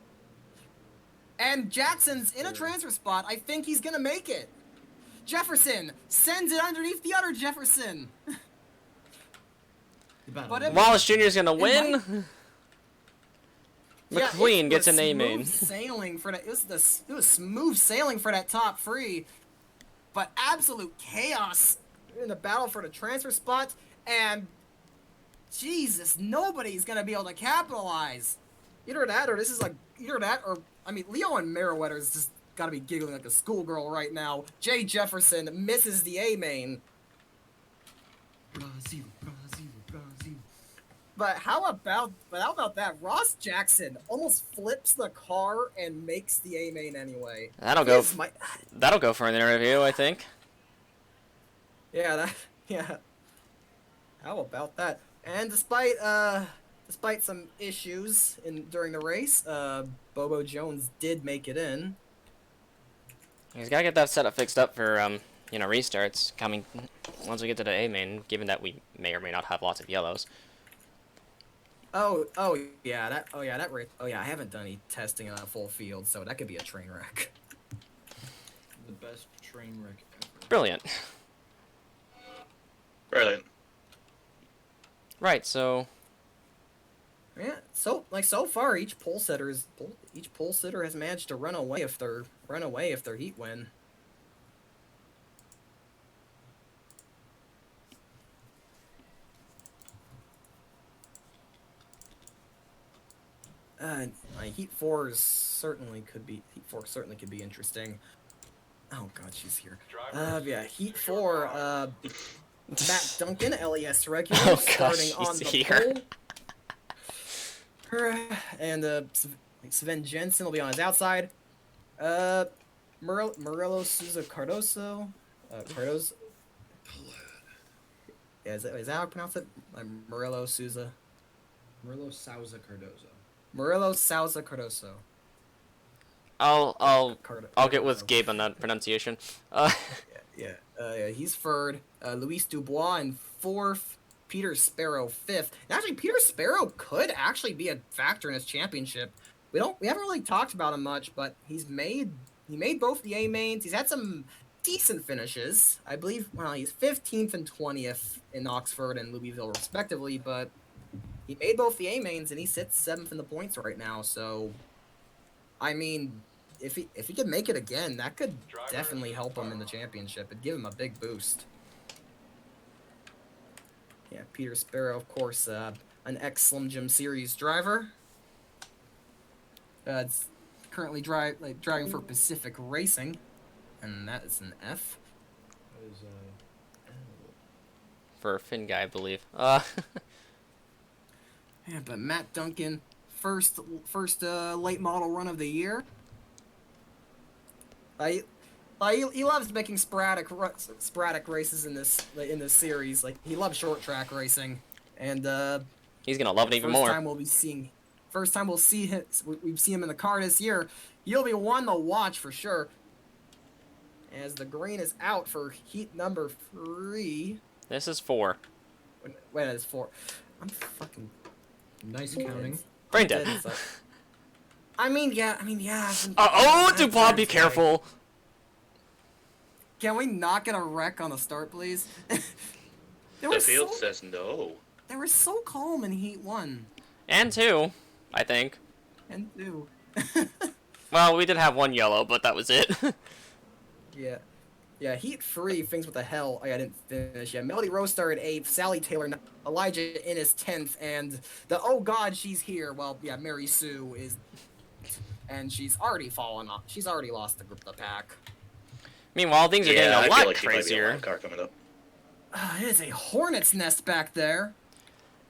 And Jackson's in a transfer spot. I think he's gonna make it. Jefferson sends it underneath the other Jefferson. But it- Wallace Jr. is gonna win. might- McQueen it gets was a name smooth main. Sailing for that. It was smooth sailing for that top free, but absolute chaos in the battle for the transfer spot. And Jesus, nobody's gonna be able to capitalize. Either that, or I mean, Leo and Meriwether's just gotta be giggling like a schoolgirl right now. Jay Jefferson misses the A main. Brazil, Brazil, Brazil. But how about that? Ross Jackson almost flips the car and makes the A main anyway. That'll go. His mi- That'll go for an interview, I think. Yeah, yeah. How about that? And despite some issues during the race, Bobo Jones did make it in. He's gotta get that setup fixed up for restarts coming once we get to the A main. Given that we may or may not have lots of yellows. Oh yeah, that race. Oh yeah, I haven't done any testing on a full field, so that could be a train wreck. The best train wreck ever. Brilliant. Brilliant. Right. So. Yeah, so far each pole sitter has managed to run away if their heat win. Heat 4 certainly could be interesting. Oh god, she's here. Yeah, Heat 4, Matt Duncan, LES regular, Oh, gosh, starting on the she's here. pole. And Sven Jensen will be on his outside. Morello Souza Cardoso. Cardoso. Yeah, is that how I pronounce it? Morello Souza. Merlo Souza Cardozo. Morello Souza Cardoso. I'll get with Cardoso. Gabe on that pronunciation. Yeah, he's third. Luis Dubois in fourth. Peter Sparrow fifth. And actually, Peter Sparrow could actually be a factor in this championship. We haven't really talked about him much, but he made both the A mains. He's had some decent finishes. I believe. Well, he's 15th and 20th in Oxford and Louisville respectively, but he made both the A mains and he sits 7th in the points right now. So, I mean, if he could make it again, that could definitely help him in the championship. It'd give him a big boost. Yeah, Peter Sparrow, of course, an ex-Slim Jim Series driver. It's currently driving for Pacific Racing, and that is an F. That is, For a Finn guy, I believe. Yeah, but Matt Duncan first late model run of the year. He loves making sporadic races in this series. Like he loves short track racing, and He's gonna love it even more. First time we'll see him. We've seen him in the car this year. He'll be one to watch for sure. As the green is out for heat number 3. This is 4. Wait, it's 4. I'm fucking. Nice counting. Brain dead. I mean, yeah. Oh, Dubois, be careful. Can we not get a wreck on the start, please? The field says no. They were so calm in Heat 1. And 2, I think. And 2. Well, we did have 1 yellow, but that was it. Yeah. Yeah, Heat 3, things what the hell. I didn't finish. Yeah, Melody Rose started 8th, Sally Taylor, Elijah in his 10th, and oh god, she's here. Well, yeah, Mary Sue is, and she's already fallen off. She's already lost the pack. Meanwhile, things are getting a lot crazier. Car coming up. It is a hornet's nest back there.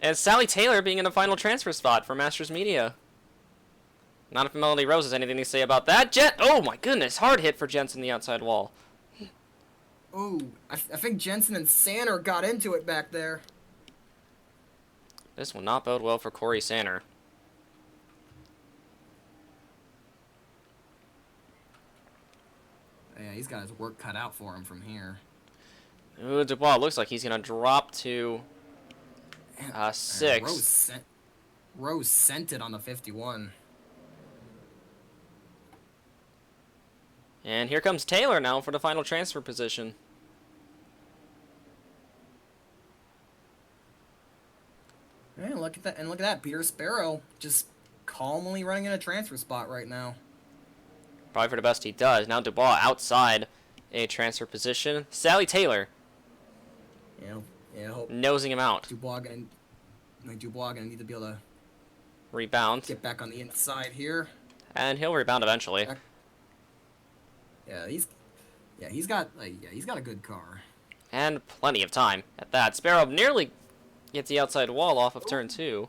And Sally Taylor being in the final transfer spot for Masters Media. Not if Melody Rose has anything to say about that. Oh my goodness, hard hit for Jensen the outside wall. Ooh, I think Jensen and Sanner got into it back there. This will not bode well for Corey Sanner. Yeah, he's got his work cut out for him from here. Ooh, Dubois looks like he's going to drop to 6. Rose sent it on the 51. And here comes Taylor now for the final transfer position. And look at that! And look at that! Peter Sparrow just calmly running in a transfer spot right now. Probably for the best he does. Now Dubois outside a transfer position. Sally Taylor. Yeah. Nosing him out. Dubois gonna need to be able to Rebound. get back on the inside here. And he'll rebound eventually. Yeah, he's got a good car. And plenty of time at that. Sparrow nearly gets the outside wall off of turn 2.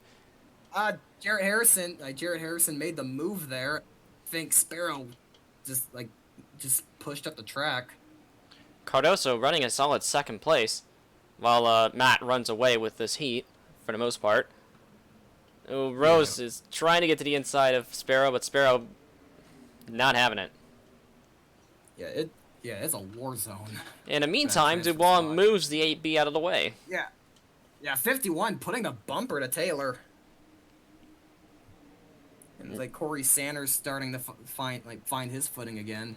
Jarrett Harrison made the move there. I think Sparrow just pushed up the track. Cardoso running a solid 2nd place, while Matt runs away with this heat for the most part. Rose is trying to get to the inside of Sparrow, but Sparrow not having it. Yeah, it's a war zone. In the meantime, Dubois moves the 8B out of the way. Yeah, 51 putting a bumper to Taylor. And it's like Corey Sanders starting to find his footing again.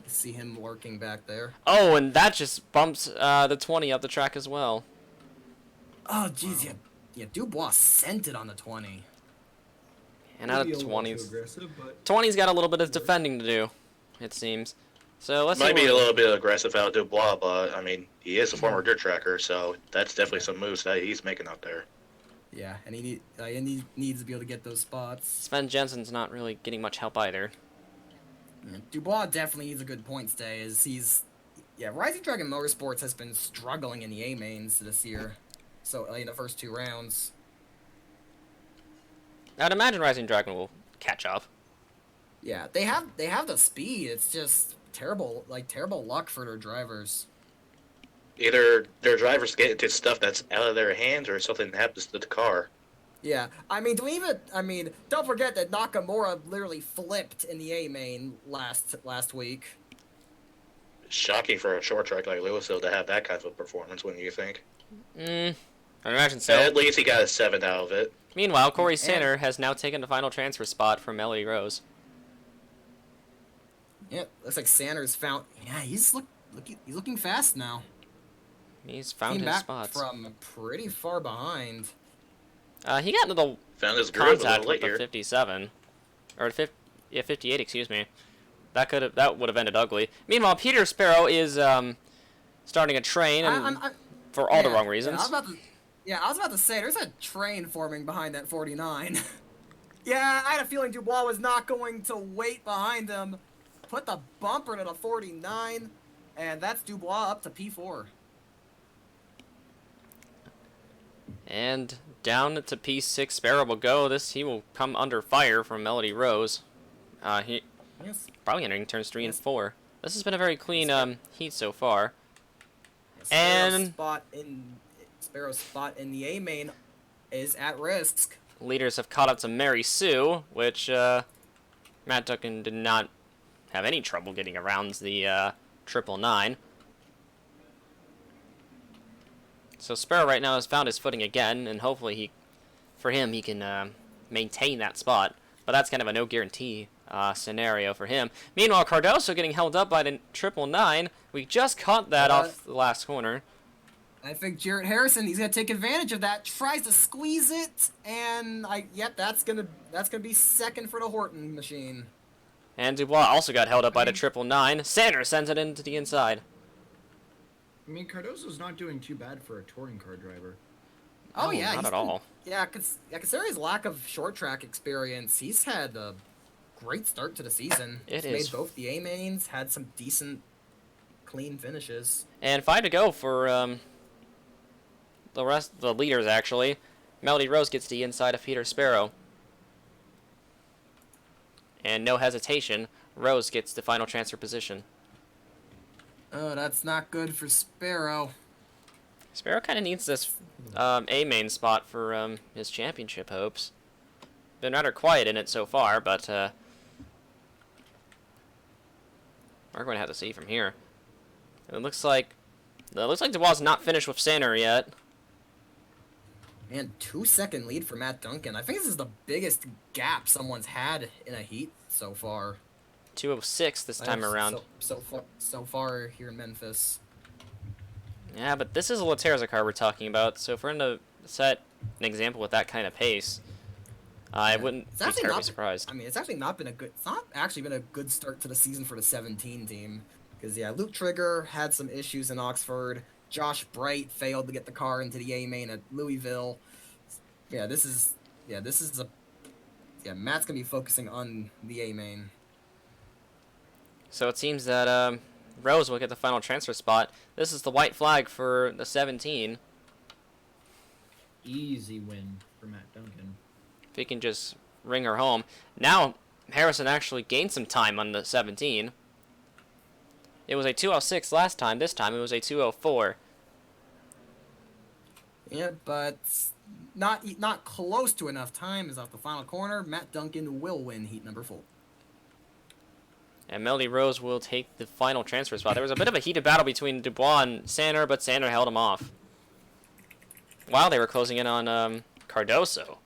You see him lurking back there. Oh, and that just bumps the 20 up the track as well. Oh, jeez, yeah, Dubois sent it on the 20. And out of 20s. 20's got a little bit of defending to do, it seems. So let's Might be a little bit aggressive out of Dubois, but I mean, he is a former dirt tracker, so that's definitely some moves that he's making out there. Yeah, and he needs to be able to get those spots. Sven Jensen's not really getting much help either. Yeah, Dubois definitely needs a good points day, as Rising Dragon Motorsports has been struggling in the A mains this year. So in the first 2 rounds. I'd imagine Rising Dragon will catch up. Yeah, they have the speed. It's just terrible luck for their drivers. Either their drivers get into stuff that's out of their hands, or something happens to the car. Yeah, I mean, don't forget that Nakamura literally flipped in the A main last week. Shocking for a short track like Louisville to have that kind of a performance, wouldn't you think? I imagine so. At least he got a 7 out of it. Meanwhile, Corey Sanner has now taken the final transfer spot from Melody Rose. Yeah, looks like Sanders found. Yeah, he's looking fast now. He's found Came his back spots. from pretty far behind. He got into the Found his groove a contact little with the later. 57, or 58, excuse me. That would have ended ugly. Meanwhile, Peter Sparrow is starting a train, and for all the wrong reasons. I was about to say there's a train forming behind that 49. Yeah, I had a feeling Dubois was not going to wait behind him. Put the bumper to the 49, and that's Dubois up to P4. And Down to P6, Sparrow will go. He will come under fire from Melody Rose. He Yes. probably entering turns 3 and Yes. 4. This has been a very clean Yes, heat so far. Sparrow's And spot in the A main is at risk. leaders have caught up to Mary Sue, which Matt Duncan did not have any trouble getting around the 999. So Sparrow right now has found his footing again, and hopefully he can maintain that spot. But that's kind of a no guarantee scenario for him. Meanwhile, Cardoso getting held up by the 999. We just caught that off the last corner. I think Jarrett Harrison, he's gonna take advantage of that. Tries to squeeze it, and that's gonna be second for the Horton machine. And Dubois also got held up by the 999. Sanders sends it into the inside. I mean, Cardoso's not doing too bad for a touring car driver. Oh No, yeah, not at all. Yeah, considering his lack of short track experience, he's had a great start to the season. It He's is. made both the A mains, had some decent, clean finishes. And 5 to go for the rest of the leaders, actually. Melody Rose gets the inside of Peter Sparrow. And no hesitation, Rose gets the final transfer position. Oh, that's not good for Sparrow. Sparrow kind of needs this A main spot for his championship hopes. Been rather quiet in it so far, but we're going to have to see from here. It looks like Dubois not finished with Sander yet. Man, 2-second lead for Matt Duncan. I think this is the biggest gap someone's had in a heat so far. 2:06 this time around. So far here in Memphis. Yeah, but this is a Laterza car we're talking about, so if we're going to set an example with that kind of pace, I wouldn't It's be actually terribly not- surprised. I mean, it's not actually been a good start to the season for the 17 team. Because, yeah, Luke Trigger had some issues in Oxford. Josh Bright failed to get the car into the A main at Louisville. Matt's going to be focusing on the A main. So it seems that Rose will get the final transfer spot. This is the white flag for the 17. Easy win for Matt Duncan. If he can just ring her home. Now, Harrison actually gained some time on the 17. It was a 2:06 last time. This time it was a 2:04. Yeah, but not close to enough time is off the final corner. Matt Duncan will win heat number 4. And Melody Rose will take the final transfer spot. There was a bit of a heated battle between Dubois and Sander, but Sander held him off. While they were closing in on Cardoso.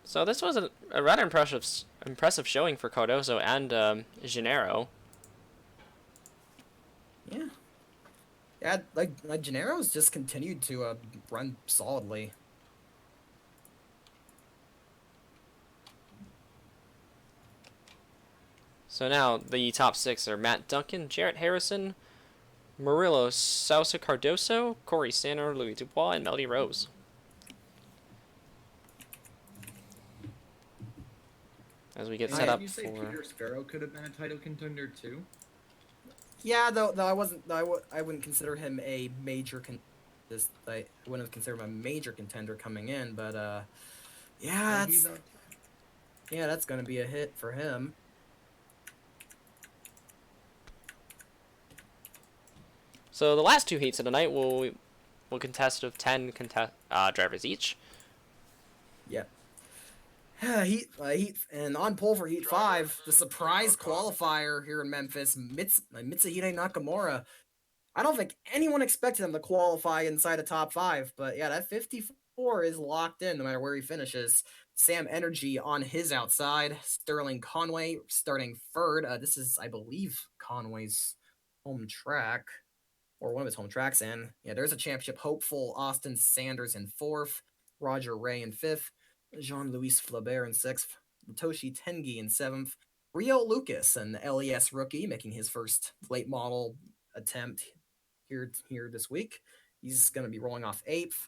So this was a rather impressive showing for Cardoso and Gennaro. Yeah. Yeah, like Gennaro's just continued to run solidly. So now the top 6 are Matt Duncan, Jarrett Harrison, Murillo Sousa Cardoso, Corey Sander, Louis Dubois, and Melody Rose. As we get set up Did you say for... Peter Sparrow could have been a title contender too? Yeah, though I wouldn't consider him a major I wouldn't have considered him a major contender coming in, but yeah, that's gonna be a hit for him. So the last 2 heats of the night will contest of 10 drivers each. Yep. Heat and on pole for Heat 5, the surprise qualifier here in Memphis, Mitsuhide Nakamura. I don't think anyone expected him to qualify inside the top 5, but yeah, that 54 is locked in no matter where he finishes. Sam Energy on his outside, Sterling Conway starting third. This is, I believe, Conway's home track, or one of his home tracks, and yeah, there's a championship hopeful. Austin Sanders in 4th, Roger Ray in 5th, Jean-Louis Flaubert in 6th, Toshi Tengi in 7th, Rio Lucas, an LES rookie, making his first late model attempt here this week. He's going to be rolling off 8th.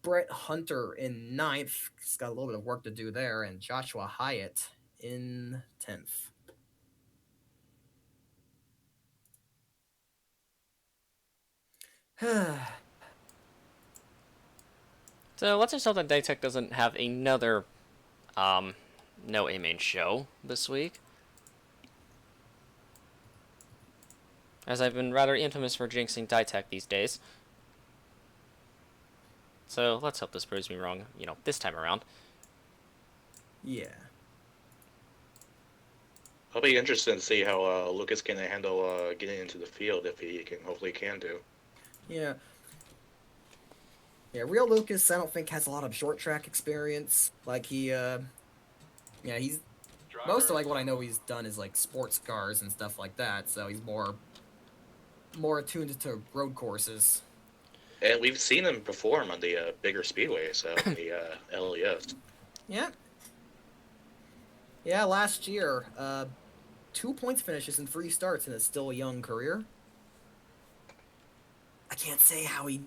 Brett Hunter in 9th. He's got a little bit of work to do there. And Joshua Hyatt in 10th. So let's just hope that Daytech doesn't have another no A main show this week, as I've been rather infamous for jinxing Daytech these days. So let's hope this proves me wrong, this time around. Yeah. I'll be interested to see how Lucas can handle getting into the field if he can. Hopefully, he can do. Yeah. Yeah, real Lucas, I don't think has a lot of short track experience. Like he's most of like what I know he's done is like sports cars and stuff like that. So he's more attuned to road courses. And we've seen him perform on the bigger speedways, so the LES. Yeah. Yeah, last year, 2 points finishes and 3 starts in his still young career. I can't say how he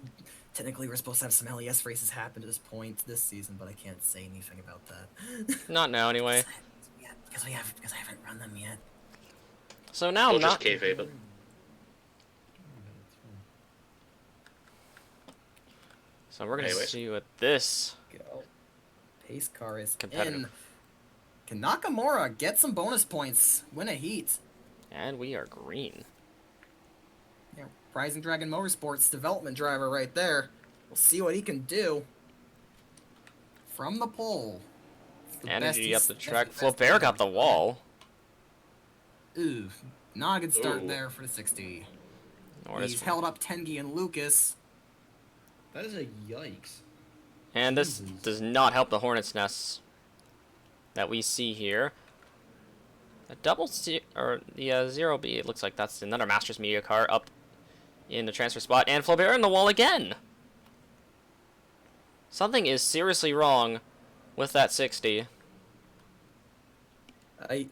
technically we're supposed to have some LES races happen to this point this season, but I can't say anything about that. Not now, anyway. Because I haven't run them yet. So now We'll I'm not. just kayfabe it. So we're gonna Anyways. see what this. Go. Pace car is Competitive. in. Can Nakamura get some bonus points? Win a heat. And we are green. Yeah, Rising Dragon Motorsports development driver right there. We'll see what he can do. From the pole. The best Energy up he's- the track. that's the best Flaubert he's got the ever wall. done. Ooh, not a good start Ooh. there for the 60. Or He's this- held up Tengi and Lucas. That is a yikes. And this Jesus. does not help the Hornet's Nests that we see here. A double C or the 0B. It looks like that's another Masters Media car up in the transfer spot, and Flaubert in the wall again. Something is seriously wrong with that 60. He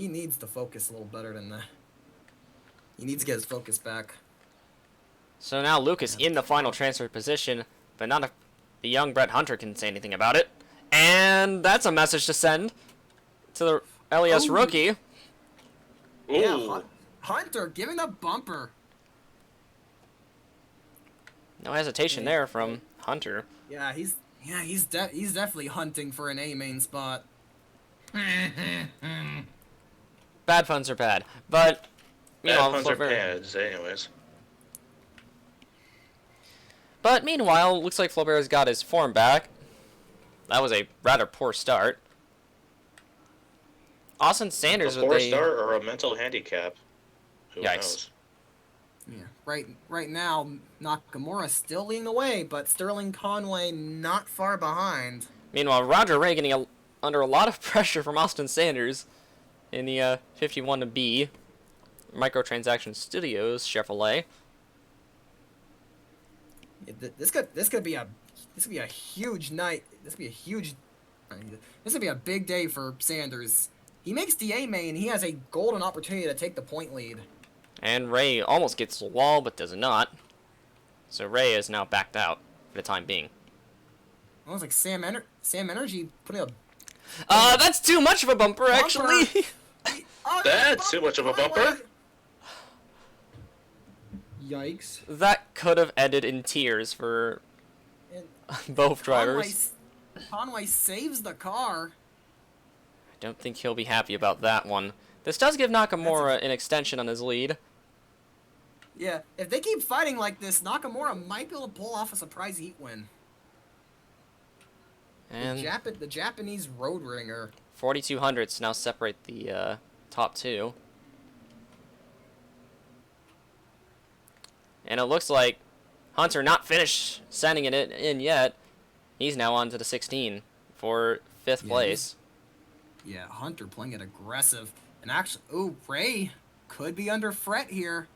needs to focus a little better than that. He needs to get his focus back. So now Lucas in the final transfer position, but not the young Brett Hunter can say anything about it. And that's a message to send to the LES Ooh. rookie. Ooh. Yeah, Hunter giving the bumper. No hesitation there from Hunter. Yeah, he's definitely hunting for an A main spot. Bad puns are bad, but Bad puns are Flaubert- pads, anyways. But meanwhile, looks like Flaubert's got his form back. That was a rather poor start. Austin Sanders A with poor a start or a mental handicap? Who Yikes. knows? Yeah, right now Nakamura still leading the way, but Sterling Conway not far behind. Meanwhile, Roger Ray getting under a lot of pressure from Austin Sanders in the 51B Microtransaction Studios Chevrolet. Yeah, this could be a huge night. This could be a big day for Sanders. He makes the A main. He has a golden opportunity to take the point lead. And Ray almost gets the wall, but does not. So Ray is now backed out for the time being. Almost like Sam Energy putting a That's too much of a bumper, actually. Oh, That's too much of a bumper. Yikes. That could have ended in tears for And both drivers. Conway saves the car. I don't think he'll be happy about that one. This does give Nakamura an extension on his lead. Yeah, if they keep fighting like this, Nakamura might be able to pull off a surprise heat win. And The Japanese road ringer. 4,200s now separate the top two. And it looks like Hunter not finished sending it in yet. He's now on to the 16 for 5th Yeah, place. Yeah, Hunter playing it aggressive. And actually, ooh, Ray could be under threat here.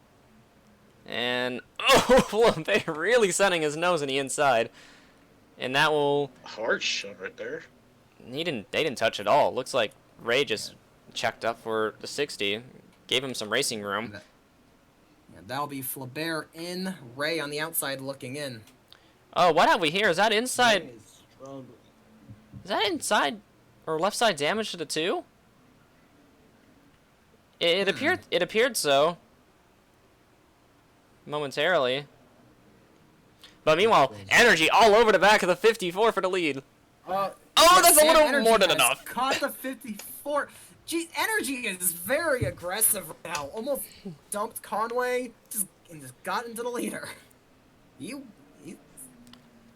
And, oh, they're really sending his nose in the inside. And that will... Hard shot right there. They didn't touch at all. Looks like Ray just checked up for the 60. Gave him some racing room. Yeah, that'll be Flaubert in, Ray on the outside looking in. Oh, what have we here? Is that inside... Ray is struggling. Is that inside or left side damage to the 2? It appeared so. Momentarily. But meanwhile, Close. Energy all over the back of the 54 for the lead. Oh, that's a Sam little Energy more than has enough. Caught the 54. Gee, Energy is very aggressive right now. Almost dumped Conway, and just got into the leader. You,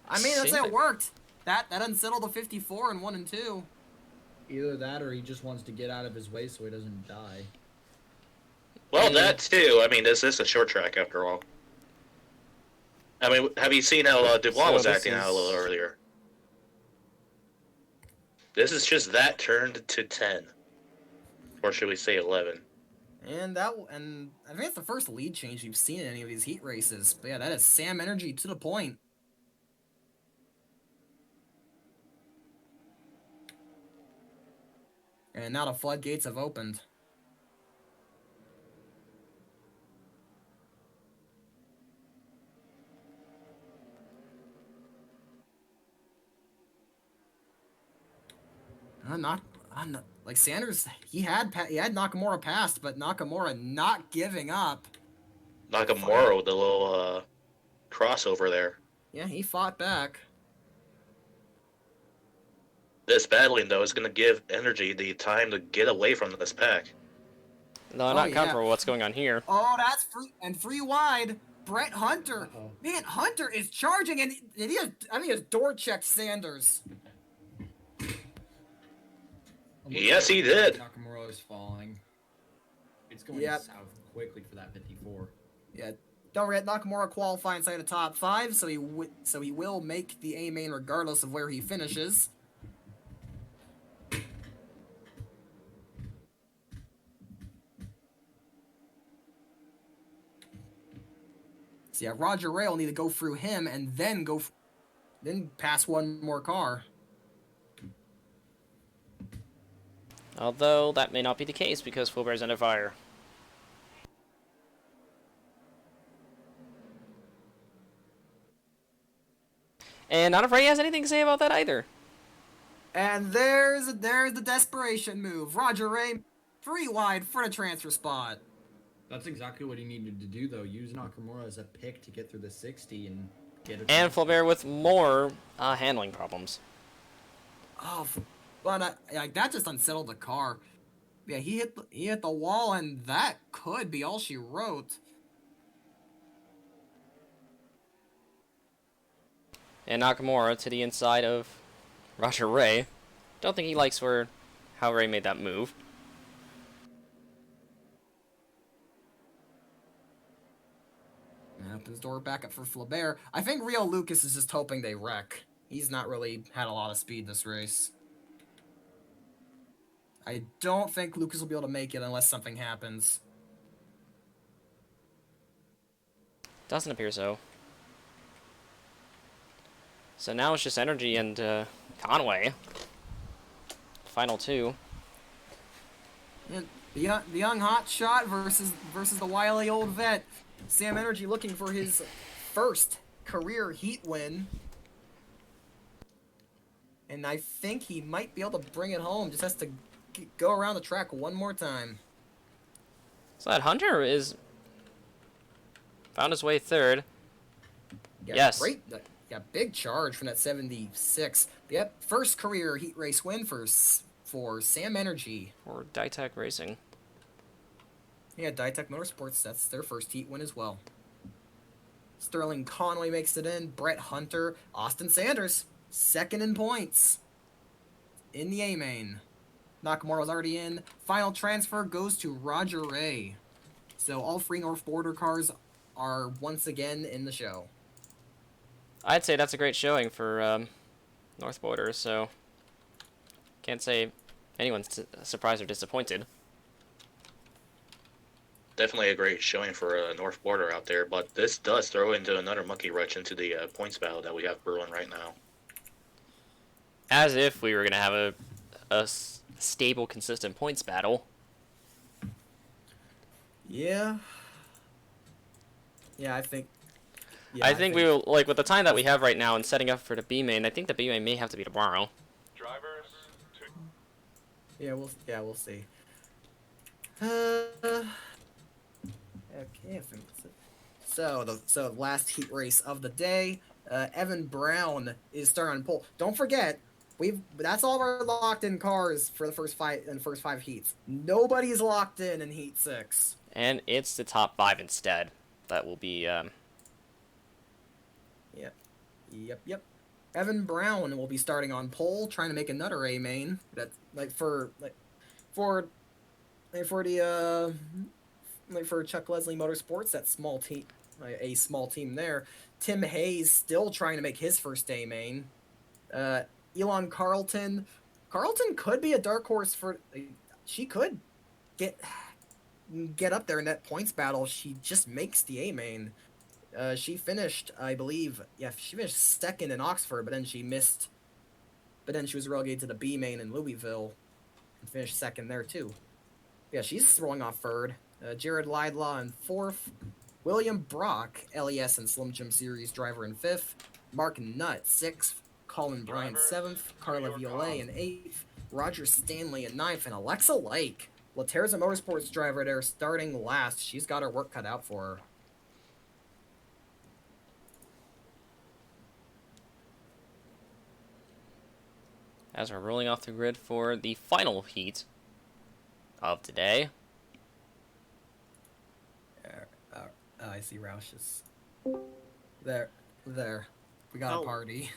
I mean, that's See? how it worked. That unsettled the 54 in 1 and 2. Either that or he just wants to get out of his way so he doesn't die. Well, that too. I mean, this is a short track after all. I mean, have you seen how Dubois So was this acting out a is- little earlier? This is just that turned to 10. Or should we say 11? And I think it's the first lead change you've seen in any of these heat races. But yeah, that is Sam Energy to the point. And now the floodgates have opened. Like Sanders, he had Nakamura passed, but Nakamura not giving up. Nakamura with a little crossover there. Yeah, he fought back. This battling, though, is going to give Energy the time to get away from this pack. No, Oh, not yeah. comfortable what's going on here. Oh, that's free wide. Brett Hunter. Uh-oh. Man, Hunter is charging, and he has door checked Sanders. It looks Yes, he did. Nakamura is falling. It's going Yep. south quickly for that 54. Yeah, don't forget Nakamura qualifying inside the top 5, so he will make the A main regardless of where he finishes. So yeah, Roger Ray will need to go through him and then then pass one more car. Although, that may not be the case because Fulbear's under fire. And not afraid he has anything to say about that either. And there's the desperation move. Roger Ray, 3 wide for the transfer spot. That's exactly what he needed to do, though. Use Nakamura as a pick to get through the 60 and get it. And Fulbear with more handling problems. Oh, but like that just unsettled the car. Yeah, he hit the wall, and that could be all she wrote. And Nakamura to the inside of Roger Ray. Don't think he likes how Ray made that move. And opens door back up for Flaubert. I think Rio Lucas is just hoping they wreck. He's not really had a lot of speed this race. I don't think Lucas will be able to make it unless something happens. Doesn't appear so. So now it's just Energy and Conway. Final 2. And the young hot shot versus the wily old vet. Sam Energy looking for his first career heat win. And I think he might be able to bring it home. Just has to go around the track one more time. So that Hunter found his way third. Yeah, Yes. Great. Yeah, big charge from that 76. Yep, first career heat race win for Sam Energy. Or Ditech Racing. Yeah, Ditech Motorsports, that's their first heat win as well. Sterling Conway makes it in. Brett Hunter, Austin Sanders, second in points in the A main. Nakamura was already in. Final transfer goes to Roger Ray. So all 3 North Border cars are once again in the show. I'd say that's a great showing for North Border, so can't say anyone's surprised or disappointed. Definitely a great showing for North Border out there, but this does throw into another monkey wrench into the points battle that we have brewing right now. As if we were going to have a stable, consistent points battle. Yeah. Yeah, I think. I think we will, like, with the time that we have right now and setting up for the B main, I think the B main may have to be tomorrow. Drivers to Yeah, we'll see. Okay, I think that's it. So the last heat race of the day, Evan Brown is starting on pole. Don't forget, that's all of our locked in cars for the first five heats. Nobody's locked in Heat 6. And it's the top 5 instead. That will be Yep. Evan Brown will be starting on pole, trying to make another A main. That's for Chuck Leslie Motorsports, that small team, a small team there. Tim Hayes still trying to make his first A main. Elon Carlton could be a dark horse for. She could get up there in that points battle. She just makes the A main. She finished, I believe, she finished second in Oxford, but then she missed. But then she was relegated to the B main in Louisville, and finished second there too. Yeah, she's throwing off third. Jared Laidlaw in fourth. William Brock, LES and Slim Jim Series driver in fifth. Mark Nutt, sixth. Colin Bryant, seventh. Carla Violet in eighth. Roger Stanley in ninth. And Alexa Lake, Laterza Motorsports driver there, starting last. She's got her work cut out for her. as we're rolling off the grid for the final heat of today. I see Roush's. There. We got a party.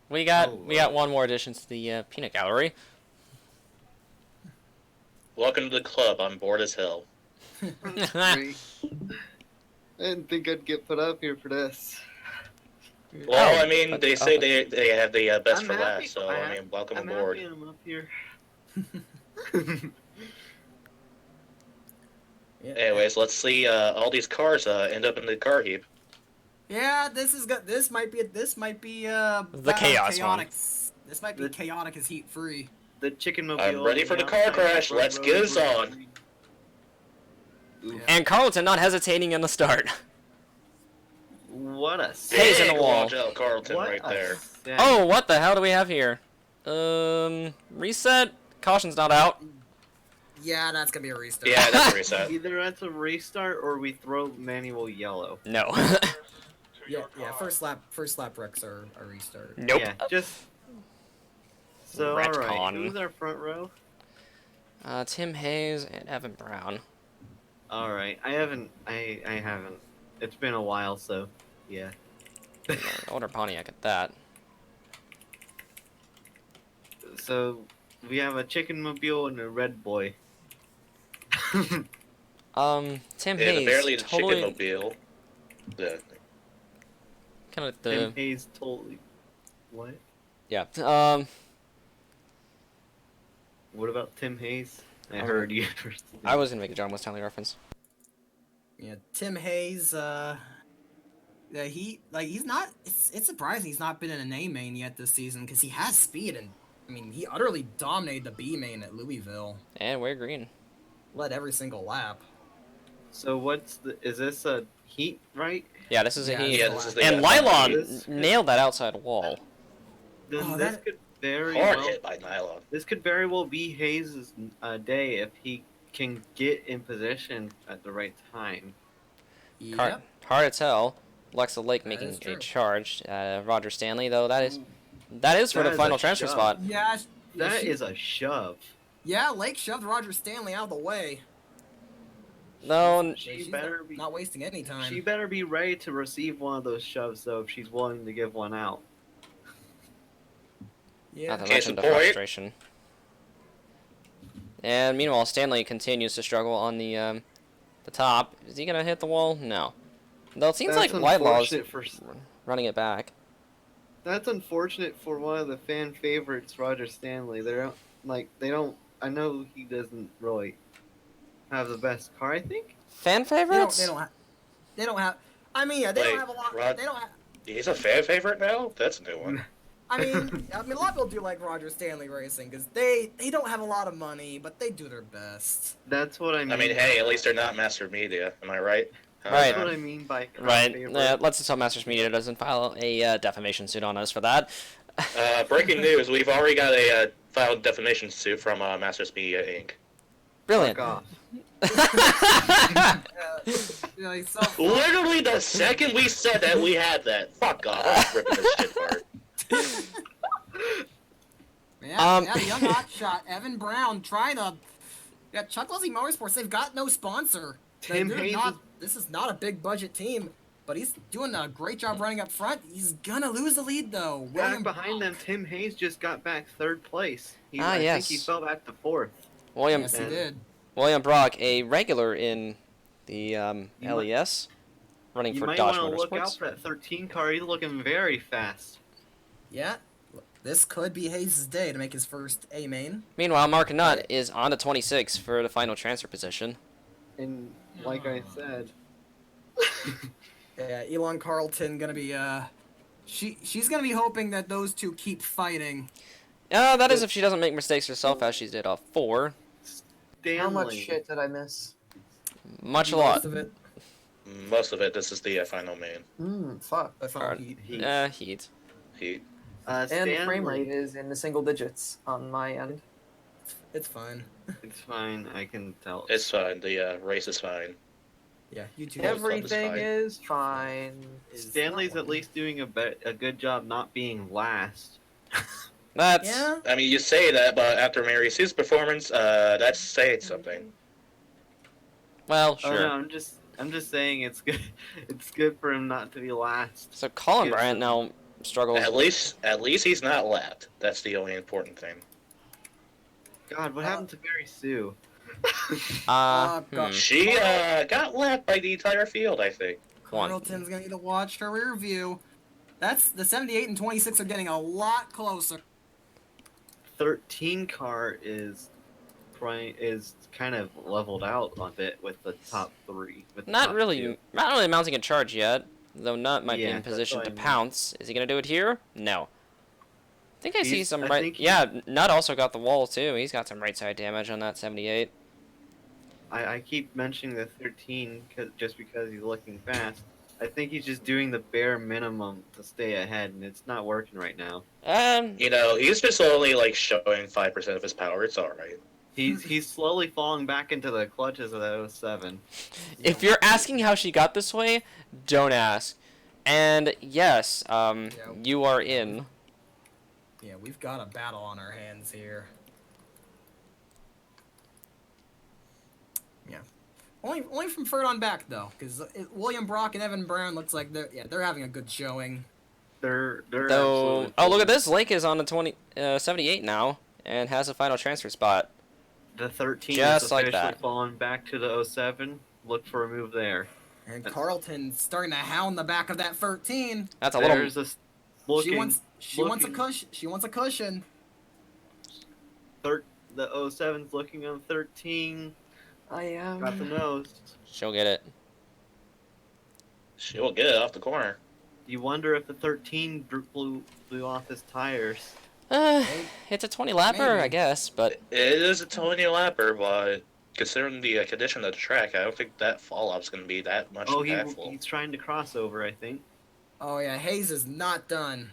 We got one more addition to the peanut gallery. Welcome to the club. I'm bored as hell. Great. I didn't think I'd get put up here for this. Well, I mean, they say they have the best for last, so I mean, welcome aboard. I'm up here. Yeah. Anyways, let's see all these cars end up in the car heap. Yeah, this is good. This might be the chaos one. This might be chaotic as Heat 3. The chicken mobile. I'm ready for the car crash. Let's get us on. Yeah. And Carlton not hesitating in the start. What a Hayes in the Big wall. watch out, Carlton, what right a there. set. Oh, what the hell do we have here? Reset? Caution's not out. Yeah, that's gonna be a restart. Yeah, that's a reset. Either that's a restart or we throw manual yellow. No. Yeah. First lap wrecks are a restart. Nope. Yeah, just. So Retcon. alright, who's our front row? Tim Hayes and Evan Brown. Alright, I haven't. It's been a while, so yeah. Older Pontiac at that. So we have a chicken mobile and a red boy. Tim Yeah, Hayes barely the totally chicken mobile. kind of Tim Hayes totally. What? yeah. What about Tim Hayes? I Oh. heard you. I was gonna make a John West Stanley reference. Yeah, Tim Hayes. Yeah, he's not. It's surprising he's not been in an A main yet this season because he has speed and I mean he utterly dominated the B main at Louisville. And we're green. Led every single lap. So is this a heat, right? Yeah, this is a Yeah, heat. Yeah, this is the And lap. Lylon This- nailed that outside wall. Then Oh, this that- could very Hard well. hit by Nylon. This could very well be Hayes' day if he can get in position at the right time. Yep. Hard to tell. Alexa Lake making is a true. charge. Roger Stanley though that is for That the is final a transfer shove. spot. Yeah. That is a shove. Yeah, Lake shoved Roger Stanley out of the way. No, She She's better be. not wasting any time. She better be ready to receive one of those shoves, though, if she's willing to give one out. Yeah. not to Case mention in the point. frustration. And meanwhile, Stanley continues to struggle on the top. Is he gonna hit the wall? No. Though it seems like Lightlaw's unfortunate for. running it back. That's unfortunate for one of the fan favorites, Roger Stanley. They don't. I know he doesn't really have the best car. I think. Fan favorites? They don't have. I mean, yeah, they Wait, don't have a lot. Rod- They don't have. He's a fan favorite now? That's a new one. I mean, a lot of people do like Roger Stanley Racing because they don't have a lot of money, but they do their best. That's what I mean. I mean, hey, at least they're not Master Media. Am I right? Right. That's what I mean by fan Right. favorite. Let's just hope Masters Media doesn't file a defamation suit on us for that. Breaking news: we've already got a filed defamation suit from Masters Media Inc. Brilliant. Fuck off. He's so Literally the second we said that, we had that. Fuck off. I'm ripping this shit apart. Yeah, the young hotshot, Evan Brown, trying to... Yeah, Chuck Leslie Motorsports, they've got no sponsor. Tim Hayes This is not a big budget team, but he's doing a great job running up front. He's gonna lose the lead, though. back behind them. Tim Hayes just got back 3rd place. I yes. think he fell back to 4th. William Yes, he did. William Brock, a regular in the You LES, running You for might Dodge want to look out Motorsports. for that 13 car. He's looking very fast. Yeah, this could be Hayes' day to make his first A main. Meanwhile, Mark Nutt is on to 26 for the final transfer position. And like I said, Yeah, Elon Carlton gonna be she's gonna be hoping that those two keep fighting. That is if she doesn't make mistakes herself, as she did off 4. Stanley. How much shit did I miss? Much a lot. Most of it. Most of it, this is the final main. Fuck. I found Alright. Heat. Heat. He, And the frame Stanley. rate is in the single digits on my end. It's fine. It's fine. I can tell. it's fine. The race is fine. Yeah, you two. Everything fine. is fine. Stanley's at least doing a good job not being last. That's Yeah. I mean, you say that, but after Mary Sue's performance, that's saying something. well, Oh sure. no, I'm just saying it's good. It's good for him not to be last. So Colin Yes. Bryant now struggles. At least he's not lapped. That's the only important thing. God, what happened to Mary Sue? God. She got lapped by the entire field, I think. Carlton's gonna need to watch her rear view. That's the 78 and 26 are getting a lot closer. 13 car is kind of leveled out a bit with the top 3. With the Not top really, 2. not really mounting a charge yet. Though Nutt might be Yeah, in that's position what to I mean. pounce. Is he gonna do it here? No. I think I see He's- some I right. think he- Yeah, Nutt also got the wall too. He's got some right side damage on that 78. I keep mentioning the 13 just because he's looking fast. I think he's just doing the bare minimum to stay ahead, and it's not working right now. You know, he's just only like showing 5% of his power. It's all right. He's slowly falling back into the clutches of that 07. If you're asking how she got this way, don't ask. And yes, you are in. Yeah, we've got a battle on our hands here. Yeah, only from third on back though, because William Brock and Evan Brown looks like they're having a good showing. They're Though, absolutely oh look at this, Lake is on the 78 now and has a final transfer spot. The 13 Just is like officially that. falling back to the 07. Look for a move there. And Carlton's starting to hound the back of that 13. That's a little. There's a looking. She wants a looking- cushion. She wants a cushion. The 07's looking on 13. I am. Got the nose. She'll get it. She'll get it off the corner. You wonder if the 13 blew off his tires. It's a 20 lapper, I Maybe. guess, but It is a Tony lapper, but considering the condition of the track, I don't think that fall off's going to be that much Oh, impactful. he's trying to cross over, I think. Oh yeah, Hayes is not done.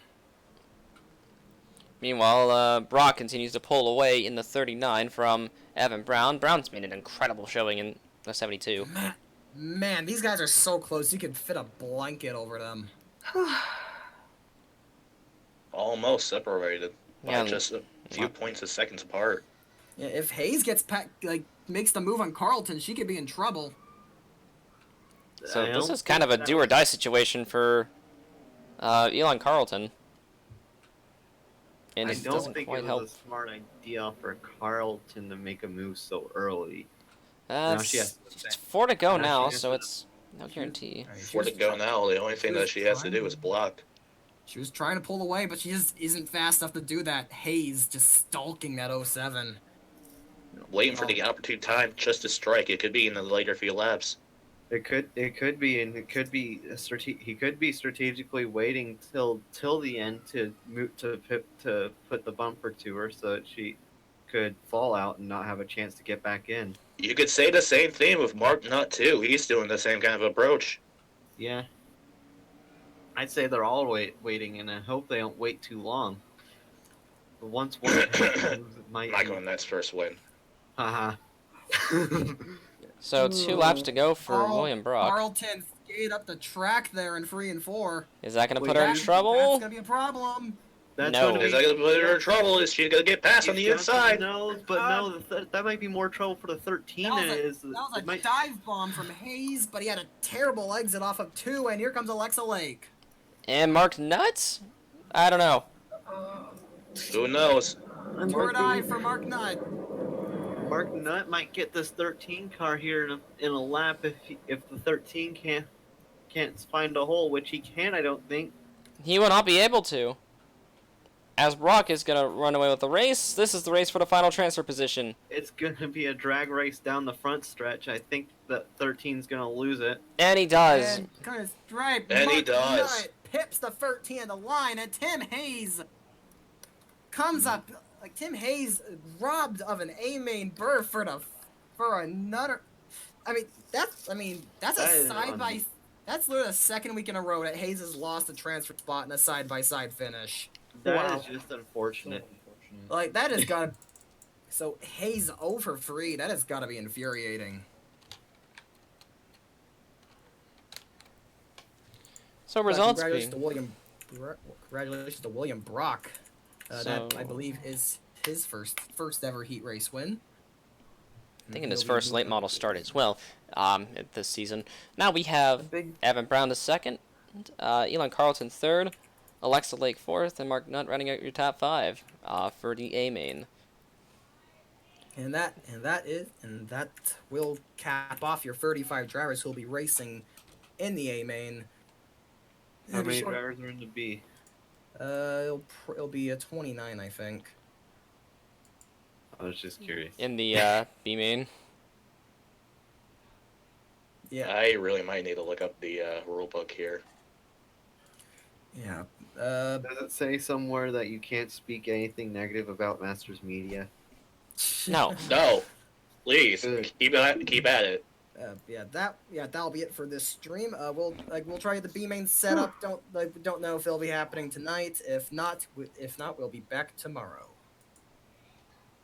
meanwhile, Brock continues to pull away in the 39 from Evan Brown. Brown's made an incredible showing in the 72. Man, these guys are so close. You could fit a blanket over them. Almost separated by Yeah, just a few points of seconds apart. Yeah, if Hayes gets makes the move on Carlton, she could be in trouble. So I this don't is kind of a think do or die situation for Elon Carlton. And I it don't doesn't think quite it help. was a smart idea for Carlton to make a move so early. That's she has to it's defend. 4 to go Now now, she has so to- it's no guarantee. Alright, she For was to go try- now, the only thing she that was she has to do trying- is block. She was trying to pull away, but she just isn't fast enough to do that. Hayes just stalking that 07. Waiting for the opportune time just to strike. It could be in the later few laps. It could be, and it could be he could be strategically waiting till the end to move to put the bumper to her so that she could fall out and not have a chance to get back in. You could say the same thing with Mark Nutt, too. He's doing the same kind of approach. Yeah. I'd say they're all waiting, and I hope they don't wait too long. But once one moves, it might. Michael Nutt's first win. Haha. So 2 laps to go for William Brock. Carlton skate up the track there in 3 and 4. Is that going to Wait, put her in That's trouble? gonna be a problem. That's No. gonna Is be, that gonna put her in trouble? Is she gonna get passed on the inside? No, but no, that might be more trouble for the 13 than it is. That was a it might- dive bomb from Hayes, but he had a terrible exit off of 2, and here comes Alexa Lake. And Mark Nuts? I don't know. Who knows? Tour dive for Mark Nutt. Mark Nutt might get this 13 car here in a lap if the 13 can't find a hole, which he can, I don't think. He will not be able to. As Brock is going to run away with the race, this is the race for the final transfer position. It's gonna be a drag race down the front stretch. I think that 13's gonna lose it. And he does. And kind of stripe. And he Mark does. Nutt pips the 13 at the line, and Tim Hayes comes up. Like, Tim Hayes robbed of an A main berth for another. That's That a is side by. That's literally the second week in a row that Hayes has lost a transfer spot in a side by side finish. That is Wow. just unfortunate. Unfortunate. Like, that has got to. So Hayes over 3. That has got to be infuriating. So results Congratulations being... to Congratulations to William Brock. That, I So- believe, is his first ever heat race win. I think in his He'll be first late moving- model start as well this season. Now we have Big Evan Brown the second, Elon Carlton third, Alexa Lake fourth, and Mark Nutt running out your top 5 for the A main. And that will cap off your 35 drivers who will be racing in the A main. How many drivers are in the B? It'll be a 29, I think. I was just curious. In the B main. Yeah, I really might need to look up the rule book here. yeah. Does it say somewhere that you can't speak anything negative about Masters Media? No. No, please Good. keep at it. That'll be it for this stream. We'll try to get the B main set up. Don't know if it'll be happening tonight. If not, we'll be back tomorrow.